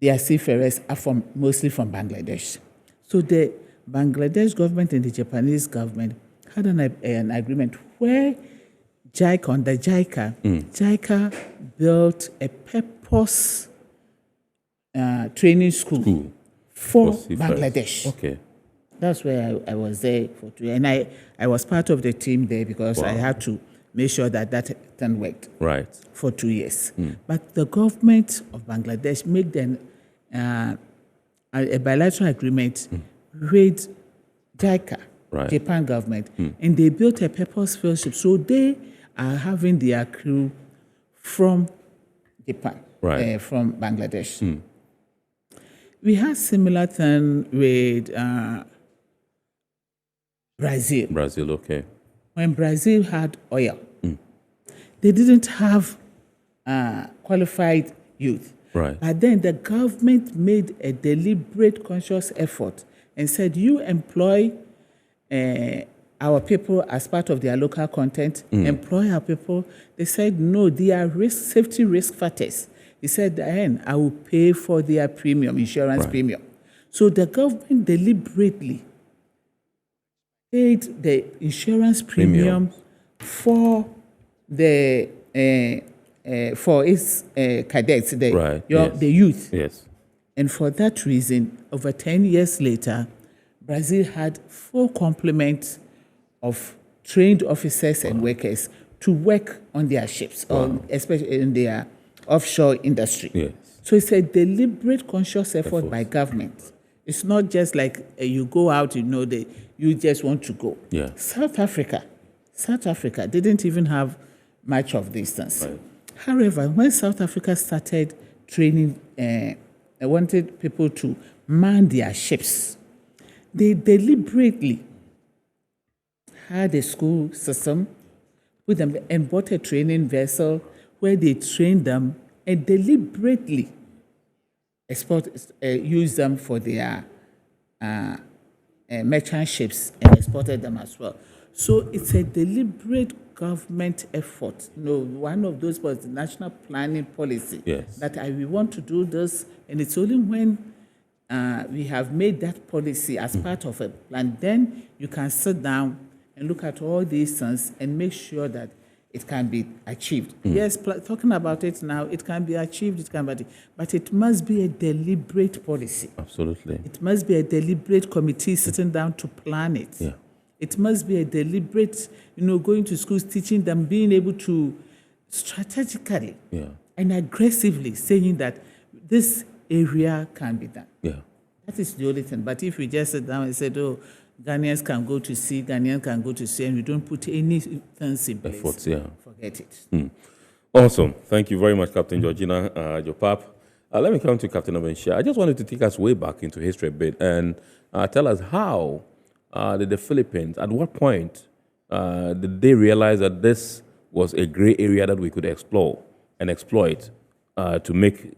their seafarers are mostly from Bangladesh. So the Bangladesh government and the Japanese government had an agreement where JICA built a purpose training school for Bangladesh. Okay. That's where I was there for 2 years. And I was part of the team there because I had to make sure that thing worked for 2 years. But the government of Bangladesh made a bilateral agreement with JICA Japan government, and they built a purpose-built ship. So they are having their crew from Japan, from Bangladesh. We had similar thing with Brazil. Brazil, okay. When Brazil had oil, they didn't have qualified youth. Right. But then the government made a deliberate, conscious effort and said, you employ our people as part of their local content, employ our people. They said, no, they are safety risk factors. He said, then I will pay for their premium, insurance premium. So the government deliberately paid the insurance premium for the for its cadets, the youth. Yes. And for that reason, over 10 years later, Brazil had full complement of trained officers and workers to work on their ships, or especially in their offshore industry. Yes. So it's a deliberate, conscious effort by government. It's not just like you go out, you just want to go. Yeah. South Africa didn't even have much of these things. Right. However, when South Africa started training, they wanted people to man their ships. They deliberately had a school system with them and bought a training vessel where they trained them and deliberately used them for their merchant ships and exported them as well. So it's a deliberate government effort. One of those was the national planning policy. Yes. That we want to do this, and it's only when we have made that policy as part of a plan, then you can sit down and look at all these things and make sure that it can be achieved. Yes, talking about it now, it can be achieved, but it must be a deliberate policy. Absolutely. It must be a deliberate committee sitting down to plan it. Yeah. It must be a deliberate, going to schools, teaching them, being able to strategically and aggressively saying that this area can be done. Yeah. That is the only thing. But if we just sit down and say, Ghanaians can go to sea, and we don't put any things in place, efforts, forget it. Awesome. Thank you very much, Captain Georgina Jopap. Let me come to Captain Obenshia. I just wanted to take us way back into history a bit and tell us how did the Philippines, at what point did they realize that this was a gray area that we could explore and exploit to make,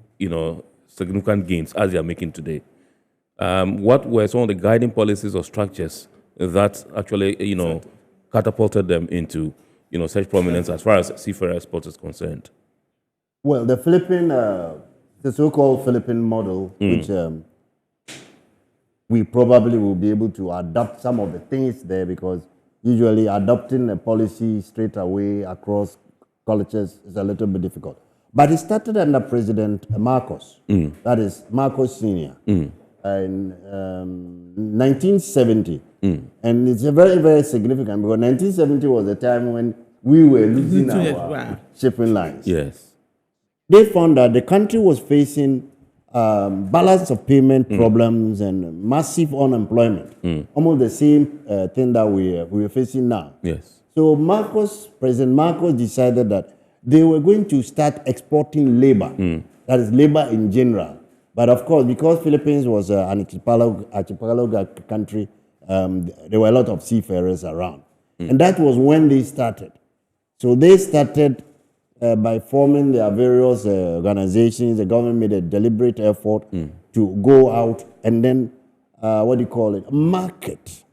significant gains as they are making today? What were some of the guiding policies or structures that actually, catapulted them into, such prominence as far as seafarer export is concerned? Well, the the so-called Philippine model, which we probably will be able to adopt some of the things there, because usually adopting a policy straight away across cultures is a little bit difficult. But it started under President Marcos, that is Marcos Sr., in 1970. And it's a very, very significant, because 1970 was the time when we were losing our shipping lines. Yes. They found that the country was facing balance of payment problems and massive unemployment, almost the same thing that we are facing now. Yes. So President Marcos decided that they were going to start exporting labor, that is labor in general. But of course, because Philippines was an archipelago country, there were a lot of seafarers around. And that was when they started. So they started by forming their various organizations. The government made a deliberate effort to go out and then, market.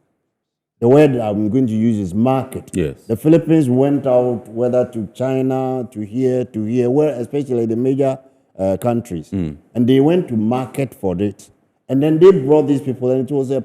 The word I'm going to use is market. Yes. The Philippines went out, whether to China, to here, where especially the major countries. And they went to market for it. And then they brought these people, and it was a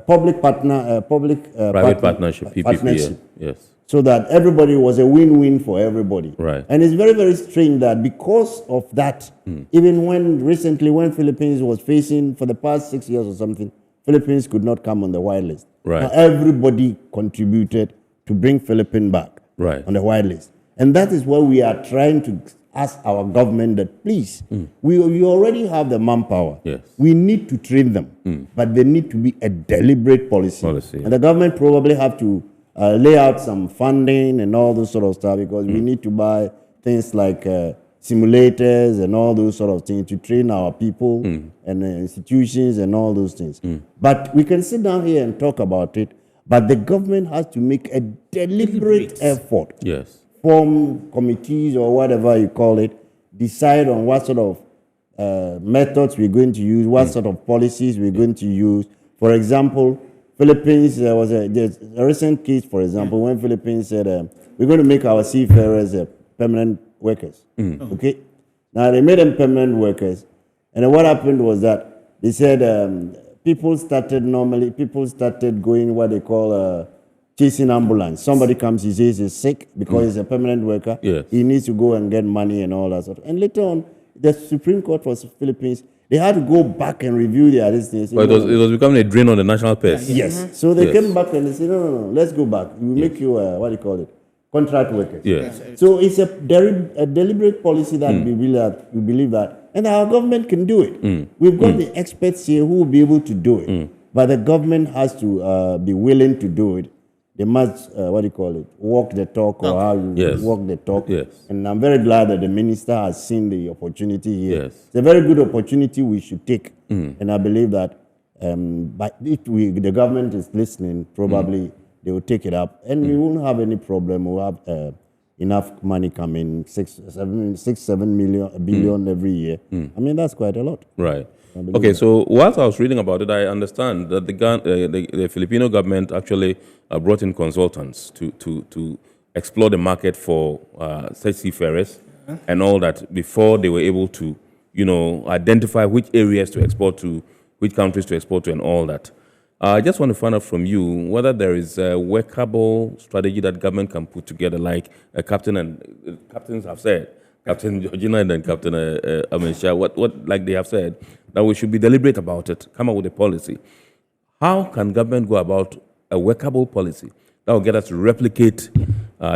private partnership, PPP. Yes. So that everybody was a win-win for everybody. Right. And it's very, very strange that because of that, even when Philippines was facing, for the past 6 years or something, Philippines could not come on the white list. Right. Now, everybody contributed to bring Philippines back on the white list. And that is what we are trying to ask our government that, please, we already have the manpower. Yes. We need to train them, but there need to be a deliberate policy. And the government probably have to lay out some funding and all those sort of stuff, because we need to buy things like simulators and all those sort of things to train our people and institutions and all those things. But we can sit down here and talk about it, but the government has to make a deliberate effort. Yes. Form committees or whatever you call it, decide on what sort of methods we're going to use, what sort of policies we're going to use. For example, Philippines, there's a recent case, for example, when Philippines said, we're going to make our seafarers permanent workers. Okay? Now, they made them permanent workers. And then what happened was that they said people started going what they call chasing ambulance. Somebody comes, he says he's sick because he's a permanent worker. Yes. He needs to go and get money and all that sort of. And later on, the Supreme Court for the Philippines, they had to go back and review their things. But it was becoming a drain on the national purse. Yes. So they came back and they said, no, let's go back. We make you, what do you call it? Contract workers. Yes. So it's a deliberate policy that we believe that. And our government can do it. We've got the experts here who will be able to do it. But the government has to be willing to do it. They must, walk the talk, or how you walk the talk. Yes. And I'm very glad that the minister has seen the opportunity here. Yes. It's a very good opportunity we should take. And I believe that but if the government is listening, probably they will take it up. And we won't have any problem. We'll have enough money coming, 7 billion every year. I mean, that's quite a lot. Right. Okay, so whilst I was reading about it, I understand that the Filipino government actually brought in consultants to explore the market for such seafarers and all that before they were able to, identify which areas to export to, which countries to export to, and all that. I just want to find out from you whether there is a workable strategy that government can put together, like captains have said, Captain Georgina and then Captain Amenshah, what like they have said, that we should be deliberate about it, come up with a policy. How can government go about a workable policy that will get us to replicate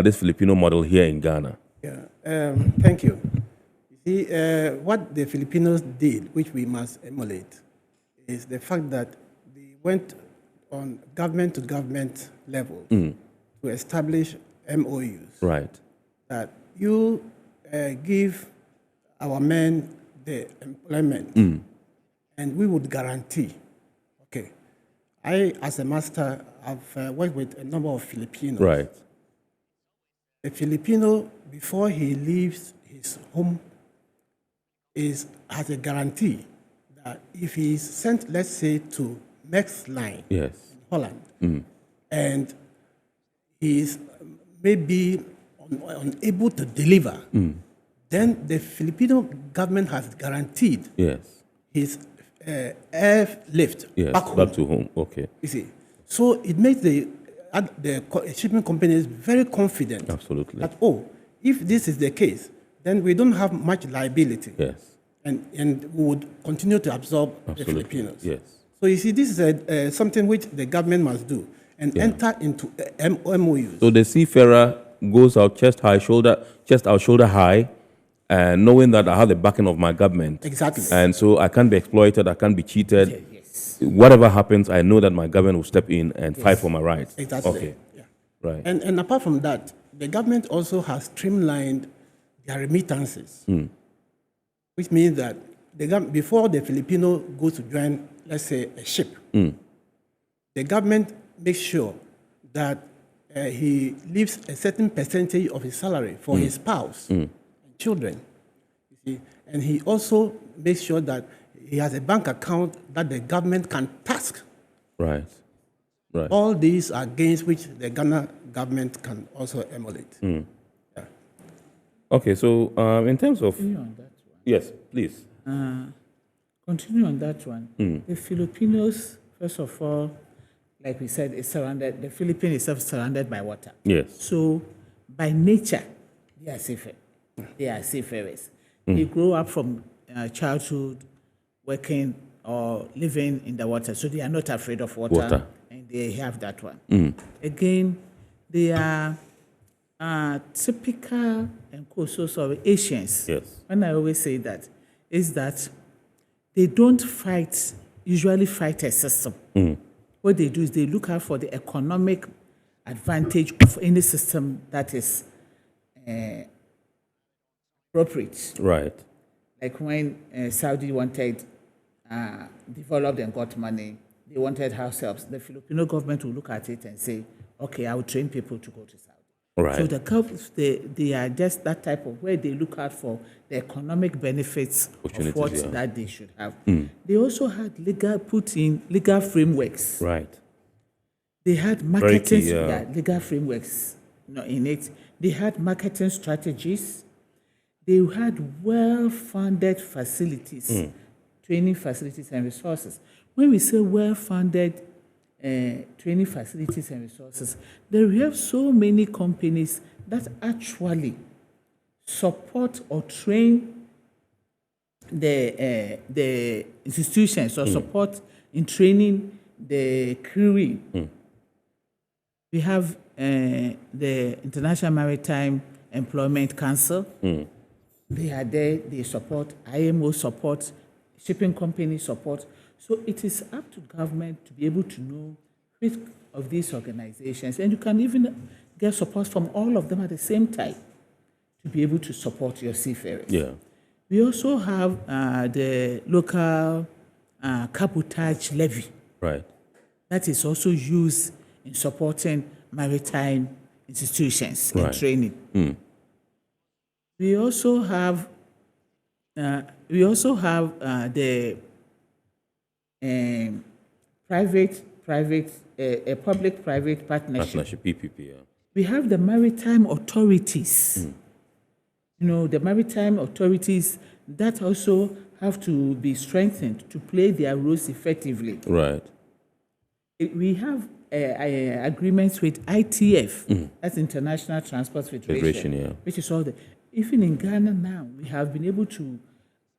this Filipino model here in Ghana? Yeah, thank you. You see, what the Filipinos did, which we must emulate, is the fact that they went on government-to-government level to establish MOUs. Right. That you give our men the employment, and we would guarantee. Okay, I, as a master, have worked with a number of Filipinos. Right. A Filipino, before he leaves his home, has a guarantee that if he is sent, let's say, to next line in Holland, and he is maybe unable to deliver, then the Filipino government has guaranteed his airlift back to home. Okay. You see, so it makes the shipping companies very confident. Absolutely. That if this is the case, then we don't have much liability. Yes. And we would continue to absorb the Filipinos. Yes. So you see, this is something which the government must do and enter into MOUs. So the seafarer goes out chest out, shoulder high, and knowing that I have the backing of my government. Exactly. And so I can't be exploited, I can't be cheated. Whatever happens, I know that my government will step in and fight for my rights. Exactly. Okay. Yeah. Right. And apart from that, the government also has streamlined their remittances, which means that before the Filipino goes to join, let's say, a ship, the government makes sure that he leaves a certain percentage of his salary for his spouse and children. You see? And he also makes sure that he has a bank account that the government can task. Right. Right. All these are gains which the Ghana government can also emulate. Yeah. Okay, so in terms of... Continue on that one. Yes, please. Continue on that one. The Filipinos, first of all, like we said, the Philippines itself is surrounded by water. Yes. So by nature, they are seafarers. They are seafarers. They grow up from childhood working or living in the water, so they are not afraid of water. And they have that one. Again, they are typical and coastal of Asians, yes, when I always say that, is that they don't usually fight a system. What they do is they look out for the economic advantage of any system that is appropriate. Right. Like when Saudi wanted developed and got money, they wanted house helps. The Filipino government will look at it and say, okay, I will train people to go to Saudi. Right. So they are just that type of where they look out for the economic benefits of what that they should have. They also had put in legal frameworks. Right. They had marketing legal frameworks in it. They had marketing strategies. They had well-funded facilities, training facilities and resources. When we say well-funded training facilities and resources, we have so many companies that actually support or train the institutions or support in training the crewing. We have the International Maritime Employment Council. They are there, they support, IMO support, shipping company support. So it is up to government to be able to know which of these organizations, and you can even get support from all of them at the same time to be able to support your seafarers. Yeah. We also have the local cabotage levy. Right. That is also used in supporting maritime institutions and training. We also have the public-private partnership. PPP. Yeah. We have the maritime authorities. The maritime authorities that also have to be strengthened to play their roles effectively. Right. We have agreements with ITF, that's International Transport Federation, which is all the. Even in Ghana now, we have been able to.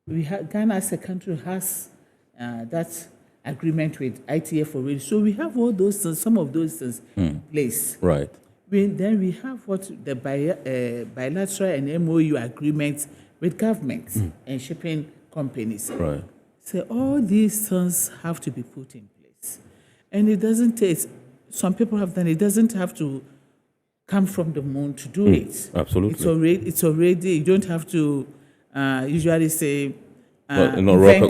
Ghana as a country has that agreement with ITF already. So we have all those things, some of those things in place. Right. Then we have the bilateral and MOU agreements with governments and shipping companies. Right. So all these things have to be put in place. And it doesn't take, some people have done, it doesn't have to come from the moon to do it. Absolutely. It's already, you don't have to usually say, it's not rocket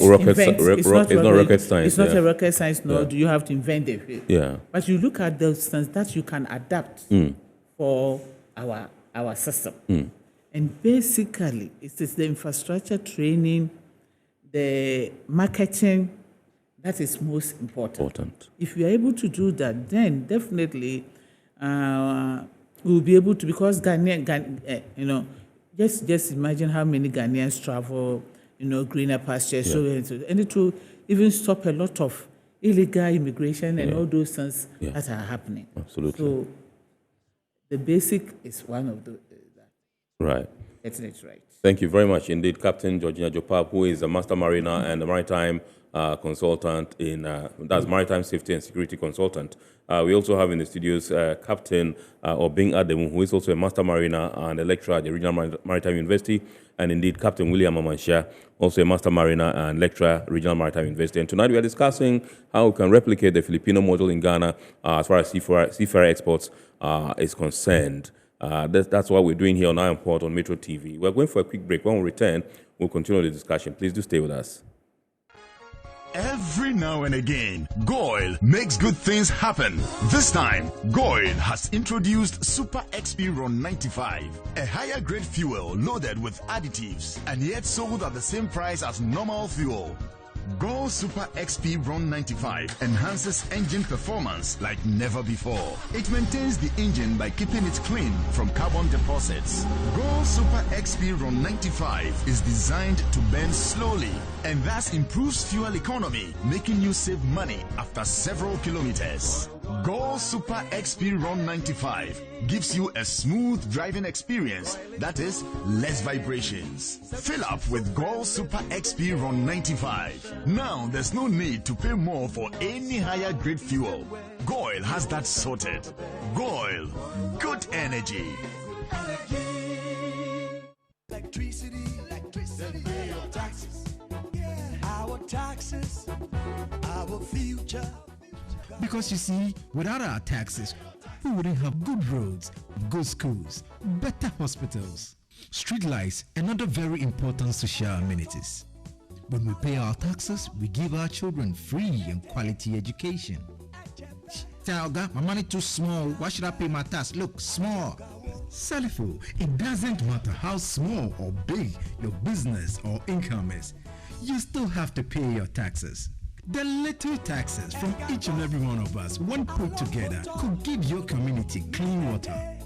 science. It's not a rocket science, nor do you have to invent it. Yeah. But you look at those things that you can adapt for our system. And basically, it is the infrastructure training, the marketing, that is most important. If you are able to do that, then definitely we'll be able to, because Ghanaian, just imagine how many Ghanaians travel, greener pastures, and it will even stop a lot of illegal immigration and all those things that are happening. Absolutely. So the basic is one of that. Right. Getting it right. Thank you very much indeed, Captain Georgina Jopap, who is a master mariner and a maritime consultant that's maritime safety and security consultant. We also have in the studios Captain Obing Ademu, who is also a master mariner and a lecturer at the Regional Maritime University, and indeed Captain William Amansha, also a master mariner and lecturer at Regional Maritime University. And tonight we are discussing how we can replicate the Filipino model in Ghana as far as seafarer exports is concerned. That's what we're doing here on Iron Port on Metro TV. We're going for a quick break. When we return, we'll continue the discussion. Please do stay with us. Every now and again, Goil makes good things happen. This time, Goil has introduced Super XP Ron 95, a higher grade fuel loaded with additives and yet sold at the same price as normal fuel. Goil Super XP Ron 95 enhances engine performance like never before. It maintains the engine by keeping it clean from carbon deposits. Goil Super XP Ron 95 is designed to burn slowly and thus improves fuel economy, making you save money after several kilometers. Goil Super XP Ron 95 gives you a smooth driving experience, that is, less vibrations. Fill up with Goil Super XP Ron 95. Now there's no need to pay more for any higher grade fuel. Goil has that sorted. Goil, good energy. Electricity, then pay your taxes. Our taxes, our future. Because you see, without our taxes, we wouldn't have good roads, good schools, better hospitals, street lights, and other very important social amenities. When we pay our taxes, we give our children free and quality education. Tell God, my money too small. Why should I pay my tax? Look, small. Salifo, it doesn't matter how small or big your business or income is. You still have to pay your taxes. The little taxes from each and every one of us, when put together, could give your community clean water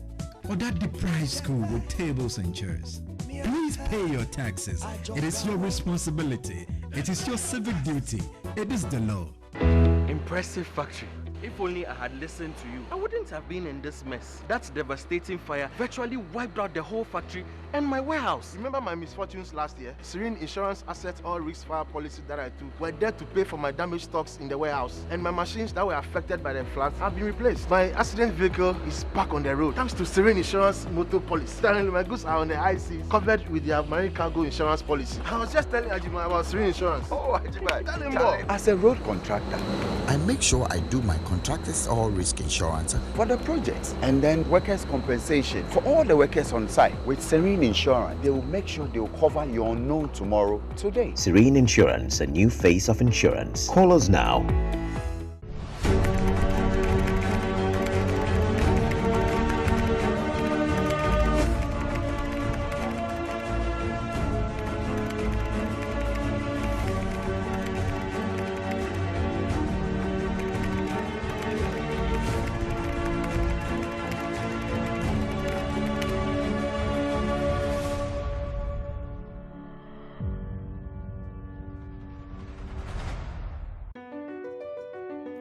or that deprived school with tables and chairs. Please pay your taxes. It is your responsibility. It is your civic duty. It is the law. Impressive factory. If only I had listened to you, I wouldn't have been in this mess. That devastating fire virtually wiped out the whole factory and my warehouse. Remember my misfortunes last year? Serene Insurance Asset All Risk Fire policy that I took were there to pay for my damaged stocks in the warehouse. And my machines that were affected by the floods have been replaced. My accident vehicle is back on the road thanks to Serene Insurance motor policy. Currently, my goods are on the high seas, covered with their marine cargo insurance policy. I was just telling Ajima about Serene Insurance. Oh, Ajima, tell him more. As a road contractor, I make sure I do my contractors all risk insurance for the projects and then workers' compensation for all the workers on site. With Serene Insurance, they will make sure they will cover your unknown tomorrow today. Serene Insurance, a new face of insurance. Call us now.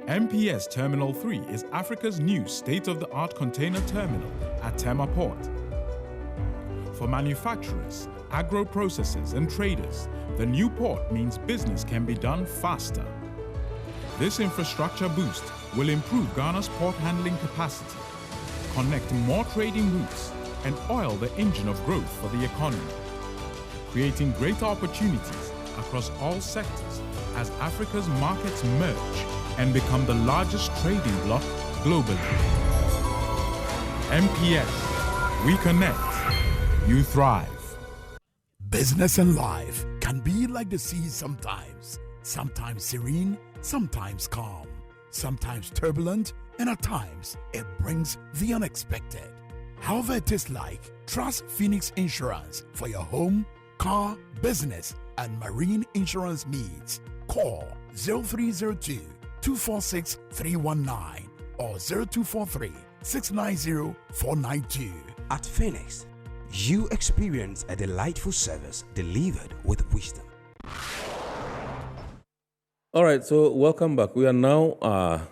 MPS Terminal 3 is Africa's new state-of-the-art container terminal at Tema Port. For manufacturers, agro-processors and traders, the new port means business can be done faster. This infrastructure boost will improve Ghana's port handling capacity, connect more trading routes, and oil the engine of growth for the economy, creating greater opportunities across all sectors as Africa's markets merge and become the largest trading bloc globally. MPS, we connect, you thrive. Business and life can be like the sea sometimes. Sometimes serene, sometimes calm, sometimes turbulent, and at times it brings the unexpected. However it is like, trust Phoenix Insurance for your home, car, business, and marine insurance needs. Call 0302 246 319 or 0243 690 492. At Phoenix, you experience a delightful service delivered with wisdom. All right, so welcome back. We are now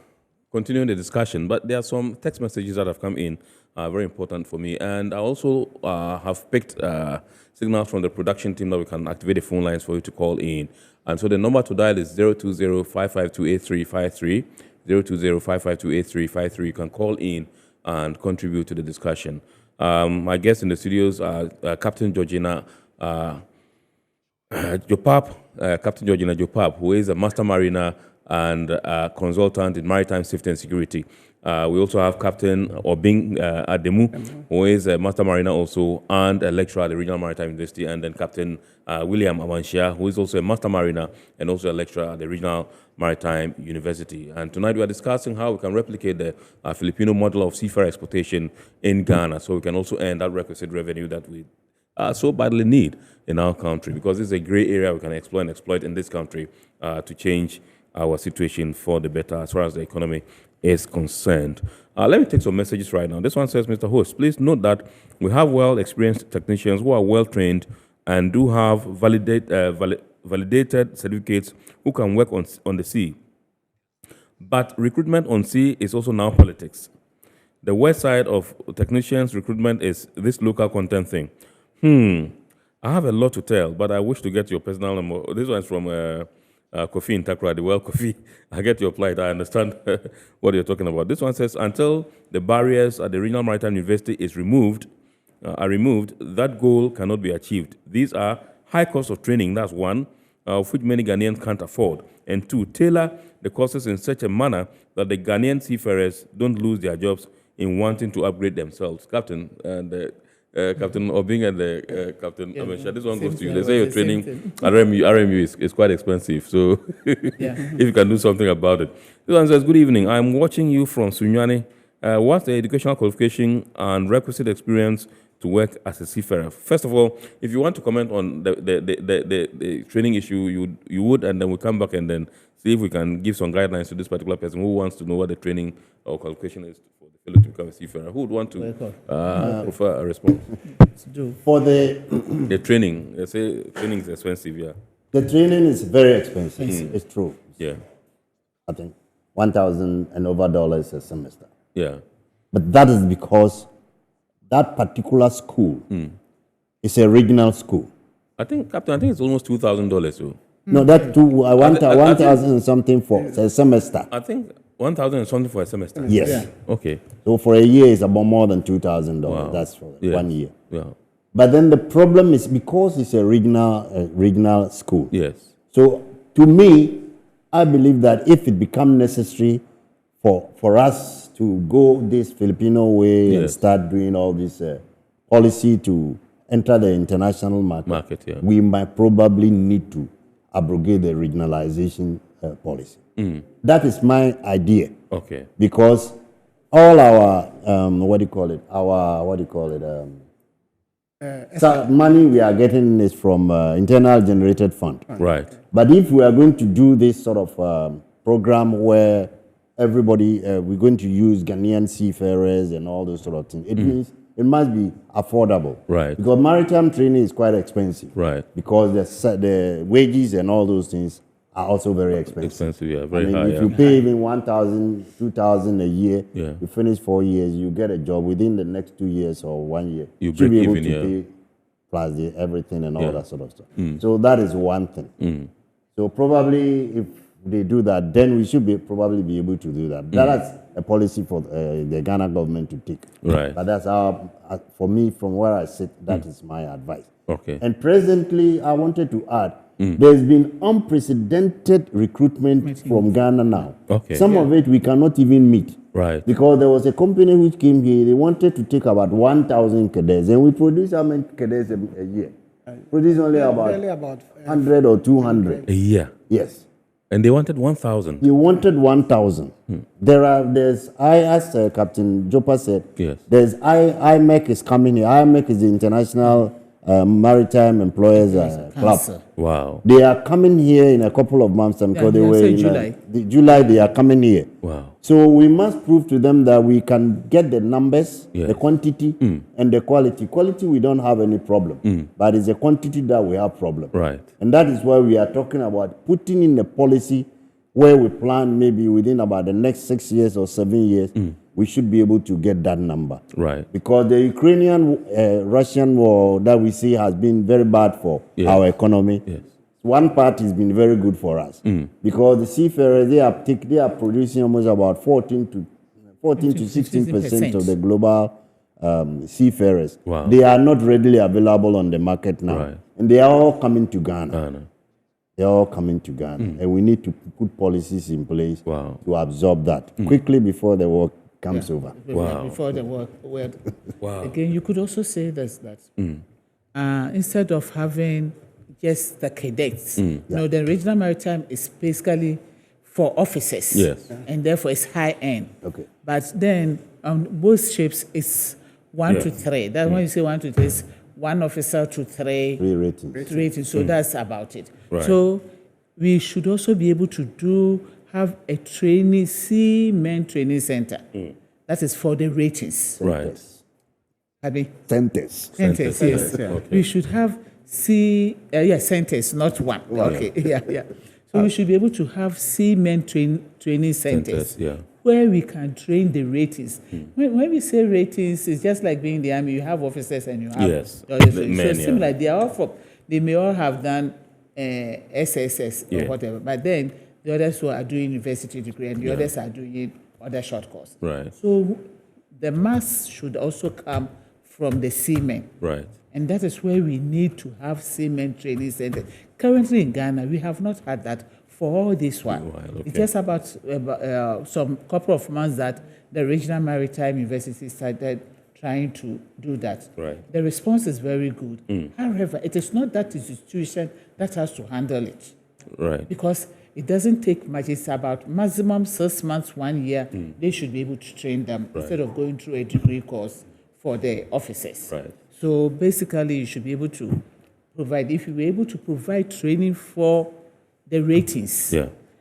continuing the discussion, but there are some text messages that have come in, very important for me. And I also have picked signals from the production team that we can activate the phone lines for you to call in. And so the number to dial is 020-552-8353, 020-552-8353. You can call in and contribute to the discussion. My guests in the studios are Captain Georgina Jopap, Captain Georgina Jopap, who is a master mariner and consultant in maritime safety and security. We also have Captain Obing Ademu, who is a master mariner also and a lecturer at the Regional Maritime University, and then Captain William Awanshia, who is also a master mariner and also a lecturer at the Regional Maritime University. And tonight we are discussing how we can replicate the Filipino model of seafarer exportation in Ghana, so we can also earn that requisite revenue that we so badly need in our country, because it's a gray area we can explore and exploit in this country to change our situation for the better as far as the economy is concerned. Let me take some messages right now. This one says, Mr. Host, please note that we have well-experienced technicians who are well-trained and do have validated certificates who can work on the sea. But recruitment on sea is also now politics. The worst side of technicians' recruitment is this local content thing. I have a lot to tell, but I wish to get your personal number. This one's from Kofi in Takrady. Well, Kofi, I get your plight. I understand what you're talking about. This one says, until the barriers at the Regional Maritime University is removed, are removed, that goal cannot be achieved. These are high cost of training, that's one, of which many Ghanaians can't afford. And two, tailor the courses in such a manner that the Ghanaian seafarers don't lose their jobs in wanting to upgrade themselves. Captain, and Captain Obing and Captain Amesha, this one goes to you. They say your training at RMU is quite expensive, so if you can do something about it. This one says, good evening, I'm watching you from Sunyani. What's the educational qualification and requisite experience to work as a seafarer? First of all, if you want to comment on the training issue, you would, and then we'll come back and then see if we can give some guidelines to this particular person who wants to know what the training or qualification is for the fellow to become a seafarer. Who would want to prefer a response? For the training, they say training is expensive, yeah. The training is very expensive. It's true. Yeah. I think $1,000 and over a semester. Yeah. But that is because that particular school is a regional school. I think, Captain, I think it's almost $2,000. So. No, that's 1,000 and something for a semester. I think 1,000 and something for a semester. Yes. Yeah. Okay. So for a year, it's about more than $2,000. Wow. That's for 1 year. Yeah. But then the problem is because it's a regional school. Yes. So to me, I believe that if it becomes necessary for us to go this Filipino way and start doing all this policy to enter the international market, we might probably need to abrogate the regionalization policy. That is my idea. Okay. Because all our money we are getting is from internal generated fund. Right. But if we are going to do this sort of program where everybody, we're going to use Ghanaian seafarers and all those sort of things, it means it must be affordable. Right. Because maritime training is quite expensive. Right. Because the wages and all those things are also very expensive. Yeah, very high. If you pay even 1,000, 2,000 a year, you finish 4 years, you get a job within the next 2 years or 1 year. You should break be able even, to pay plus everything and all that sort of stuff. So that is one thing. So probably if they do that, then we should probably be able to do that. That's a policy for the Ghana government to take. Right. But that's for me, from where I sit, that is my advice. Okay. And presently, I wanted to add, there's been unprecedented recruitment from Ghana now. Okay. Some of it we cannot even meet. Right. Because there was a company which came here, they wanted to take about 1,000 cadets, and we produce how many cadets a year? Produce only about 100 or 200. A year? Yes. And they wanted 1,000? They wanted 1,000. As Captain Jopa said, there's IMEC is coming here. IMEC is the International Maritime Employers Club. Wow. They are coming here in a couple of months because they were in July. They are coming here. Wow. So we must prove to them that we can get the numbers, the quantity, and the quality. Quality we don't have any problem, but it's the quantity that we have problem. Right. And that is why we are talking about putting in a policy where we plan maybe within about the next 6 years or 7 years, we should be able to get that number. Right. Because the Ukrainian-Russian war that we see has been very bad for our economy. Yes. One part has been very good for us because the seafarers, they are producing almost about 14 to 16% of the global seafarers. Wow. They are not readily available on the market now. And they are all coming to Ghana. They're all coming to Ghana. And we need to put policies in place to absorb that quickly before the war comes over. Before the war. Again, you could also say this, that instead of having just the cadets, the regional maritime is basically for officers. Yes. And therefore it's high end. Okay. But then on both ships it's 1 to 3. That's when you say 1 to 3, it's 1 officer to 3 ratings. So that's about it. Right. So we should also be able to have a seamen training center. That is for the ratings. Right. Centers. Centers, yes. Okay. We should have centers, not one. Okay, yeah. So we should be able to have seamen training centers where we can train the ratings. When we say ratings, it's just like being in the army. You have officers and you have similar. They may all have done SSS or whatever, but then the others who are doing university degree and the others are doing other short course. Right. So the mass should also come from the seamen. Right. And that is where we need to have seamen training centers. Currently in Ghana, we have not had that for all this while. Okay. It's just about some couple of months that the regional maritime university started trying to do that. Right. The response is very good. However, it is not that institution that has to handle it. Right. Because it doesn't take much. It's about maximum 6 months, 1 year. They should be able to train them instead of going through a degree course for the officers. Right. So basically, you should be able to provide, if you were able to provide training for the ratings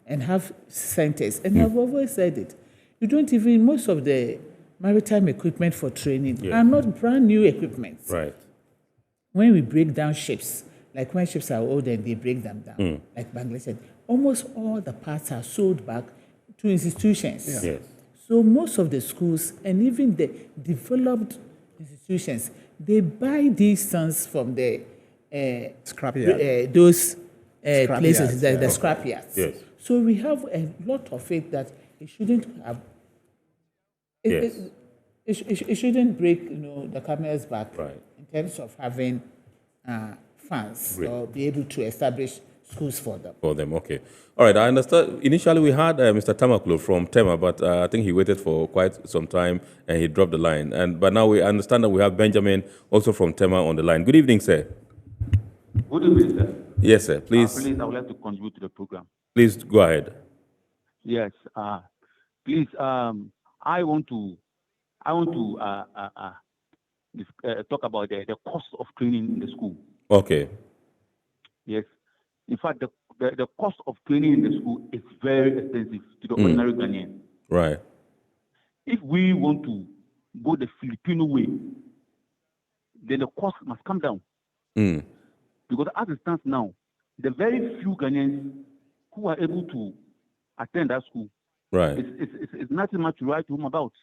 and have centers. And I've always said it. You don't even, most of the maritime equipment for training are not brand new equipment. Right. When we break down ships, like when ships are old and they break them down, like Bangladesh said, almost all the parts are sold back to institutions. Yes. So most of the schools and even the developed institutions, they buy these things from the scrapyard. Those Scrap places, yards, the scrapyards. Yes. So we have a lot of it that it shouldn't have. It shouldn't break, the camel's back in terms of having funds or be able to establish schools for them. Okay. All right, I understand. Initially, we had Mr. Tamaklo from Tema, but I think he waited for quite some time and he dropped the line. But now we understand that we have Benjamin also from Tema on the line. Good evening, sir. Good evening, sir. Yes, sir. Please. Please, I would like to contribute to the program. Please go ahead. Yes. Please, I want to talk about the cost of training in the school. Okay. Yes. In fact, the cost of training in the school is very expensive to the ordinary Ghanaian. Right. If we want to go the Filipino way, then the cost must come down. Because as it stands now, the very few Ghanaians who are able to attend that school, it's nothing much to write home about.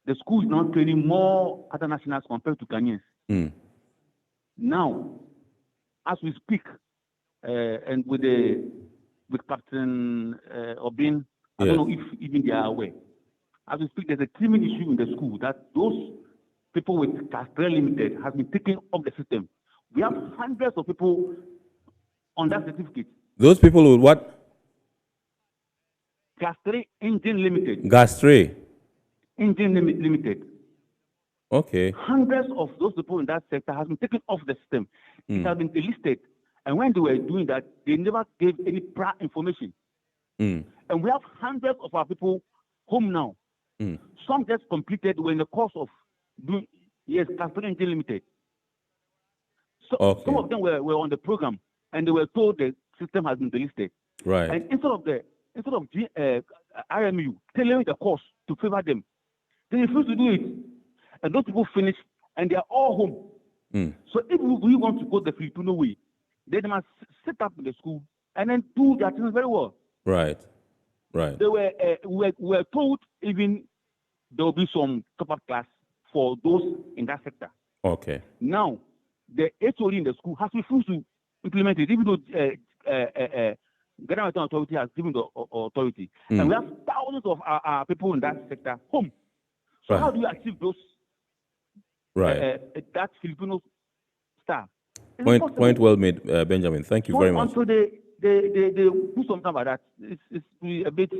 The school is now training more other nationals compared to Ghanaians. Now, as we speak, and with Captain Obin, I don't know if even they are aware. As we speak, there's a teaming issue in the school that those people with Castrel Limited has been taken off the system. We have hundreds of people on that certificate. Those people with what? Gastre Engine Limited. Gastre Engine Limited. Okay. Hundreds of those people in that sector have been taken off the system. It has been delisted. And when they were doing that, they never gave any prior information. And we have hundreds of our people home now. Some just completed were in the course of doing, Gastre Engine Limited. So some of them were on the program, and they were told the system has been delisted. Right. And instead of RMU tailoring the course to favor them, they refused to do it. And those people finished, and they are all home. So if we want to go the Filipino way, they must set up in the school and then do their things very well. Right. They were told even there will be some top-up class for those in that sector. Okay. Now, the HOD in the school has refused to implement it, even though Ghana Maritime Authority has given the authority. And we have thousands of our people in that sector home. So how do you achieve those? That Filipino staff? Point well made, Benjamin. Thank you very much. Until they do something about that, it's a bit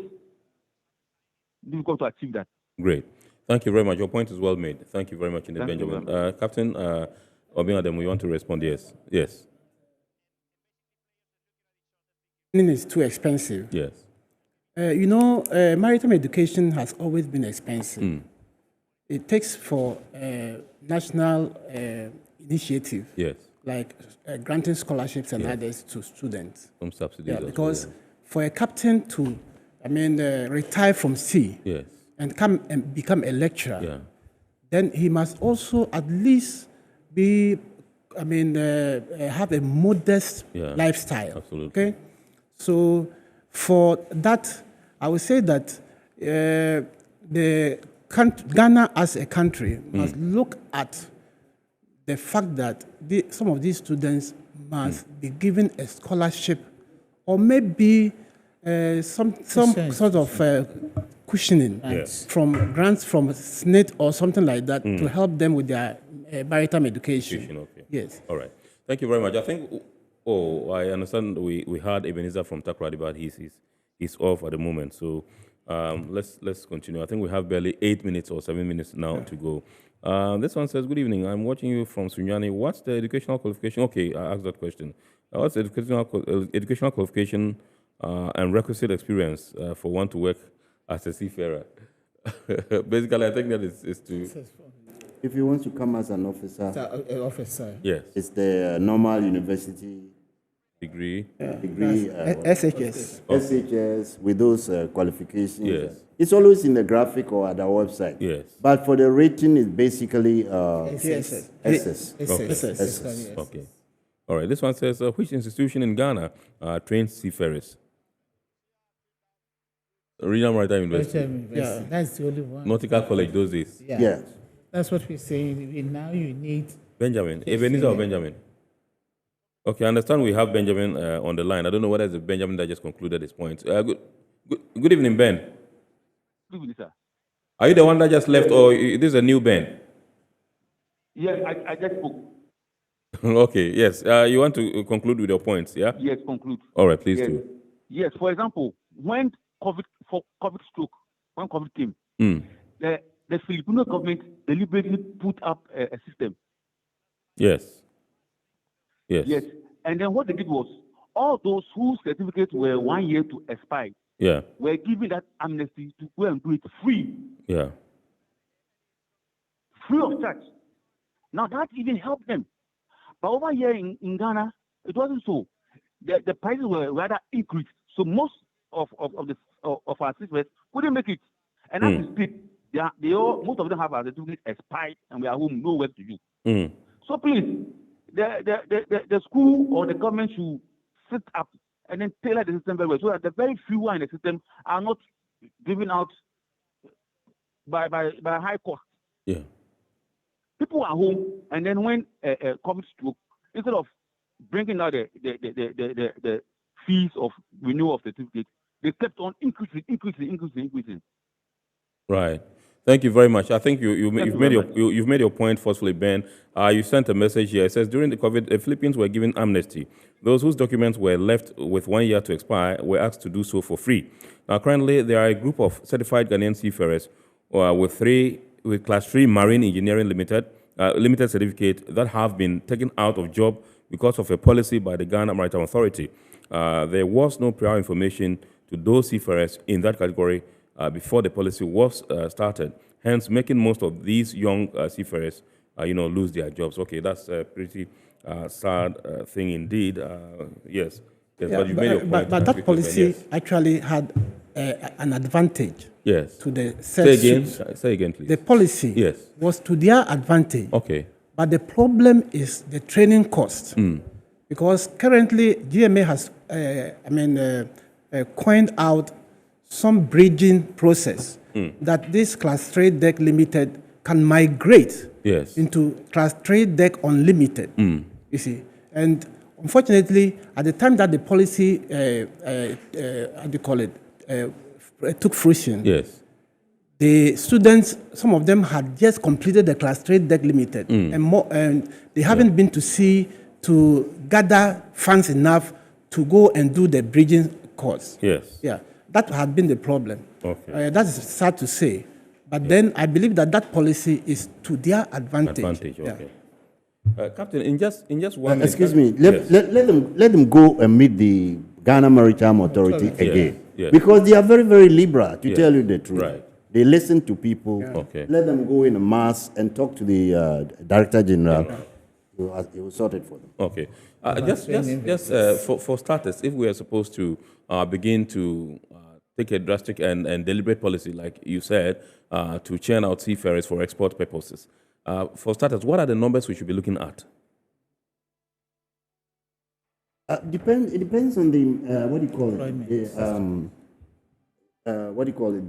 difficult to achieve that. Great. Thank you very much. Your point is well made. Thank you very much, Benjamin. Captain Obinadem, we want to respond. Yes. It's too expensive. Yes. Maritime education has always been expensive. It takes for national initiative. Yes. Like granting scholarships and others to students. Some subsidies. Because for a captain to, retire from sea and come and become a lecturer, then he must also at least be, have a modest lifestyle. Absolutely. Okay? So for that, I would say that Ghana as a country must look at the fact that some of these students must be given a scholarship or maybe some sort of cushioning from grants from SNIT or something like that to help them with their maritime education. Okay. Yes. All right. Thank you very much. I think, I understand we had Ebenezer from Takoradi, but he's off at the moment. So let's continue. I think we have barely 8 minutes or 7 minutes now to go. This one says, good evening. I'm watching you from Sunyani. What's the educational qualification? Okay, I asked that question. What's the educational qualification and requisite experience for one to work as a seafarer? Basically, I think that is to... If you want to come as an officer, yes, it's the normal university degree. SHS. SHS with those qualifications. Yes. It's always in the graphic or at the website. Yes. But for the rating, it's basically SS. Okay. All right. This one says, which institution in Ghana trains seafarers? Regional Maritime University. Yeah, that's the only one. Nautical College those days. Yeah. Yes. That's what we're saying. Now you need... Benjamin. Ebenezer or Benjamin? Okay, I understand we have Benjamin on the line. I don't know whether it's Benjamin that just concluded his point. Good evening, Ben. Good evening, sir. Are you the one that just left, or this is a new Ben? Yes, I just spoke. Okay, yes. You want to conclude with your points, yeah? Yes, conclude. All right, please yes. do. Yes, for example, when COVID came, the Filipino government deliberately put up a system. Yes. And then what they did was, all those whose certificates were 1 year to expire were given that amnesty to go and do it free. Yeah. Free of charge. Now that even helped them. But over here in Ghana, it wasn't so. The prices were rather increased. So most of our citizens couldn't make it. And as we speak, most of them have their certificates expired and we are home, no work to do. So please, the school or the government should sit up and then tailor the system very well so that the very few who are in the system are not given out by high cost. Yeah. People are home, and then when COVID struck, instead of bringing out the fees of renewal of certificates, they kept on increasing. Right. Thank you very much. I think you've made your point forcefully, Ben. You sent a message here. It says, during the COVID, the Philippines were given amnesty. Those whose documents were left with 1 year to expire were asked to do so for free. Now, currently, there are a group of certified Ghanaian seafarers with Class 3 Marine Engineering Limited certificate that have been taken out of job because of a policy by the Ghana Maritime Authority. There was no prior information to those seafarers in that category before the policy was started, hence making most of these young seafarers, lose their jobs. Okay, that's a pretty sad thing indeed. Yes. But you made your point. But that policy actually had an advantage. Yes. To the Say again, please. The policy was to their advantage. Okay. But the problem is the training cost. Because currently GMA has, coined out some bridging process that this Class 3 deck limited can migrate into Class 3 deck unlimited. You see, and unfortunately, at the time that the policy, took fruition, the students, some of them had just completed the Class 3 deck limited, and they haven't been to sea to gather funds enough to go and do the bridging course. Yeah, that had been the problem. Okay. That is sad to say, but then I believe that policy is to their advantage. Okay. Captain, in just 1 minute. Excuse me. Let them go and meet the Ghana Maritime Authority again, because they are very, very liberal. To tell you the truth, they listen to people. Okay. Let them go in a mass and talk to the Director General. He will sort it for them. Okay. For starters, if we are supposed to begin to take a drastic and deliberate policy, like you said, to churn out seafarers for export purposes, for starters, what are the numbers we should be looking at? It depends on the what do you call it? what do you call it?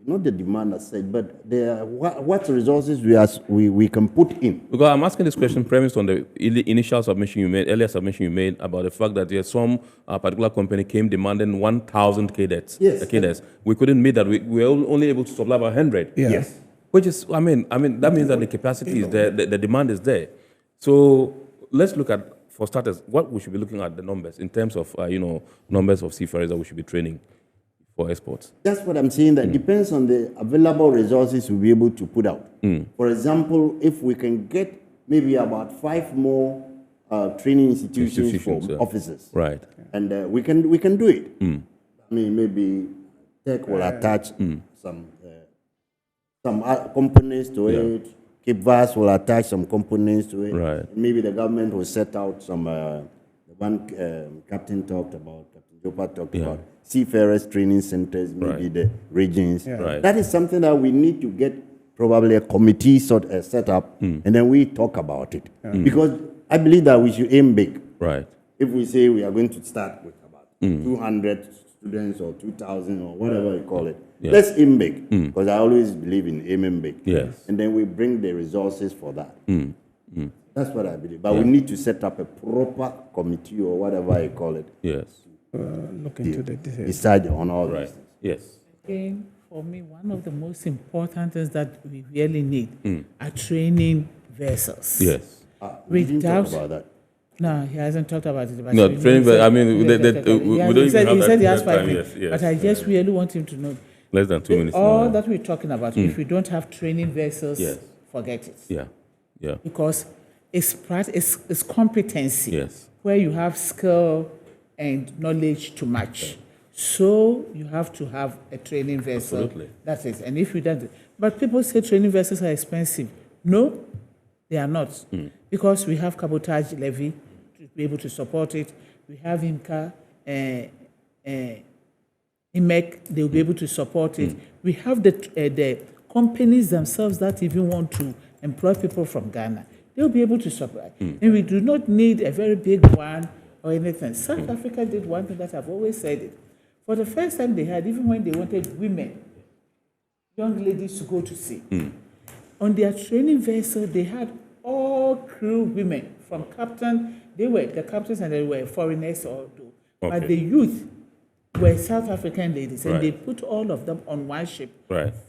Not the demand as such, but what resources we can put in. Because I'm asking this question premised on the initial submission you made, earlier submission you made about the fact that there's some particular company came demanding 1,000 cadets. Yes. Cadets. We couldn't meet that. We were only able to supply about 100. Yeah. Yes. Which is, I mean, that means that the capacity is there, the demand is there. So let's look at, for starters, what we should be looking at the numbers in terms of, numbers of seafarers that we should be training for exports. That's what I'm saying. That depends on the available resources we'll be able to put out. For example, if we can get maybe about 5 more training institutions for officers, right? And we can do it. I mean, maybe Tech will attach some components to it. Cape Vast will attach some components to it. Right. Maybe the government will set out some. The one Captain talked about, Captain Jopa talked about. Seafarers training centers, maybe the regions. Right. That is something that we need to get probably a committee set up, and then we talk about it. Because I believe that we should aim big. Right. If we say we are going to start with about 200 students or 2,000 or whatever you call it, let's aim big. Because I always believe in aiming big. Yes. And then we bring the resources for that. That's what I believe. But we need to set up a proper committee or whatever you call it. Yes. Look into the details. Decide on all these things. Yes. Again, for me, one of the most important things that we really need are training vessels. Yes. We didn't talk Without about that. No, he hasn't talked about it. No, training. I mean, we don't he said he has 5 minutes. Yes, but I just really want him to know. Less than 2 minutes. All that we're talking about, if we don't have training vessels, forget it. Yeah. Yeah. Because it's competency. Yes. Where you have skill and knowledge to match. So you have to have a training vessel. Absolutely. That's it. And if you don't, but people say training vessels are expensive. No, they are not. Because we have cabotage levy to be able to support it. We have IMCA, IMEC, they'll be able to support it. We have the companies themselves that even want to employ people from Ghana. They'll be able to supply. And we do not need a very big one or anything. South Africa did one thing that I've always said it. For the first time they had, even when they wanted women, young ladies to go to sea, on their training vessel, they had all crew women, from captain, they were the captains and they were foreigners or but the youth were South African ladies, and they put all of them on one ship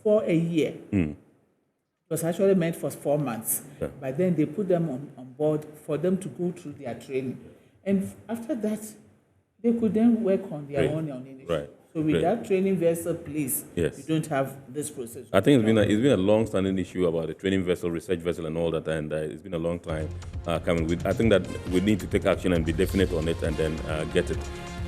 for a year. It was actually meant for 4 months, but then they put them on board for them to go through their training. And after that, they could then work on their own initiative. So with that training vessel, please, you don't have this process. I think it's been a long-standing issue about the training vessel, research vessel, and all that, and it's been a long time coming. I think that we need to take action and be definite on it, and then get it.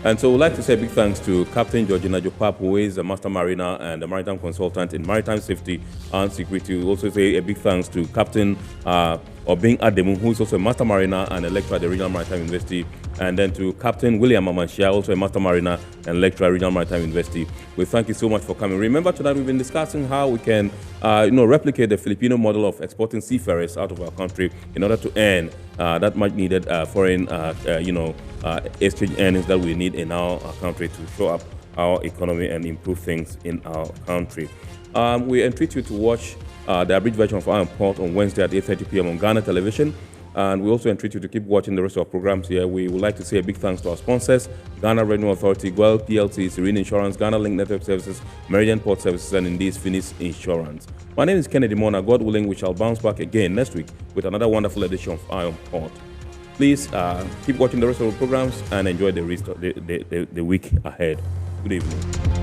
And so we'd like to say a big thanks to Captain Georgina Jopap, who is a master mariner and a maritime consultant in maritime safety and security. We also say a big thanks to Captain Obing Ademu, who is also a master mariner and a lecturer at the Regional Maritime University, and then to Captain William Amanshia, also a master mariner and lecturer at Regional Maritime University. We thank you so much for coming. Remember, tonight we've been discussing how we can replicate the Filipino model of exporting seafarers out of our country in order to earn that much needed foreign exchange earnings that we need in our country to show up our economy and improve things in our country. We entreat you to watch the abridged version of our report on Wednesday at 8:30 p.m. on Ghana Television. And we also entreat you to keep watching the rest of our programs here. We would like to say a big thanks to our sponsors: Ghana Revenue Authority, GOIL PLC, Serene Insurance, Ghana Link Network Services, Meridian Port Services, and indeed Finis Insurance. My name is Kennedy Mona. God willing, we shall bounce back again next week with another wonderful edition of Iron Port. Please keep watching the rest of our programs and enjoy the week ahead. Good evening.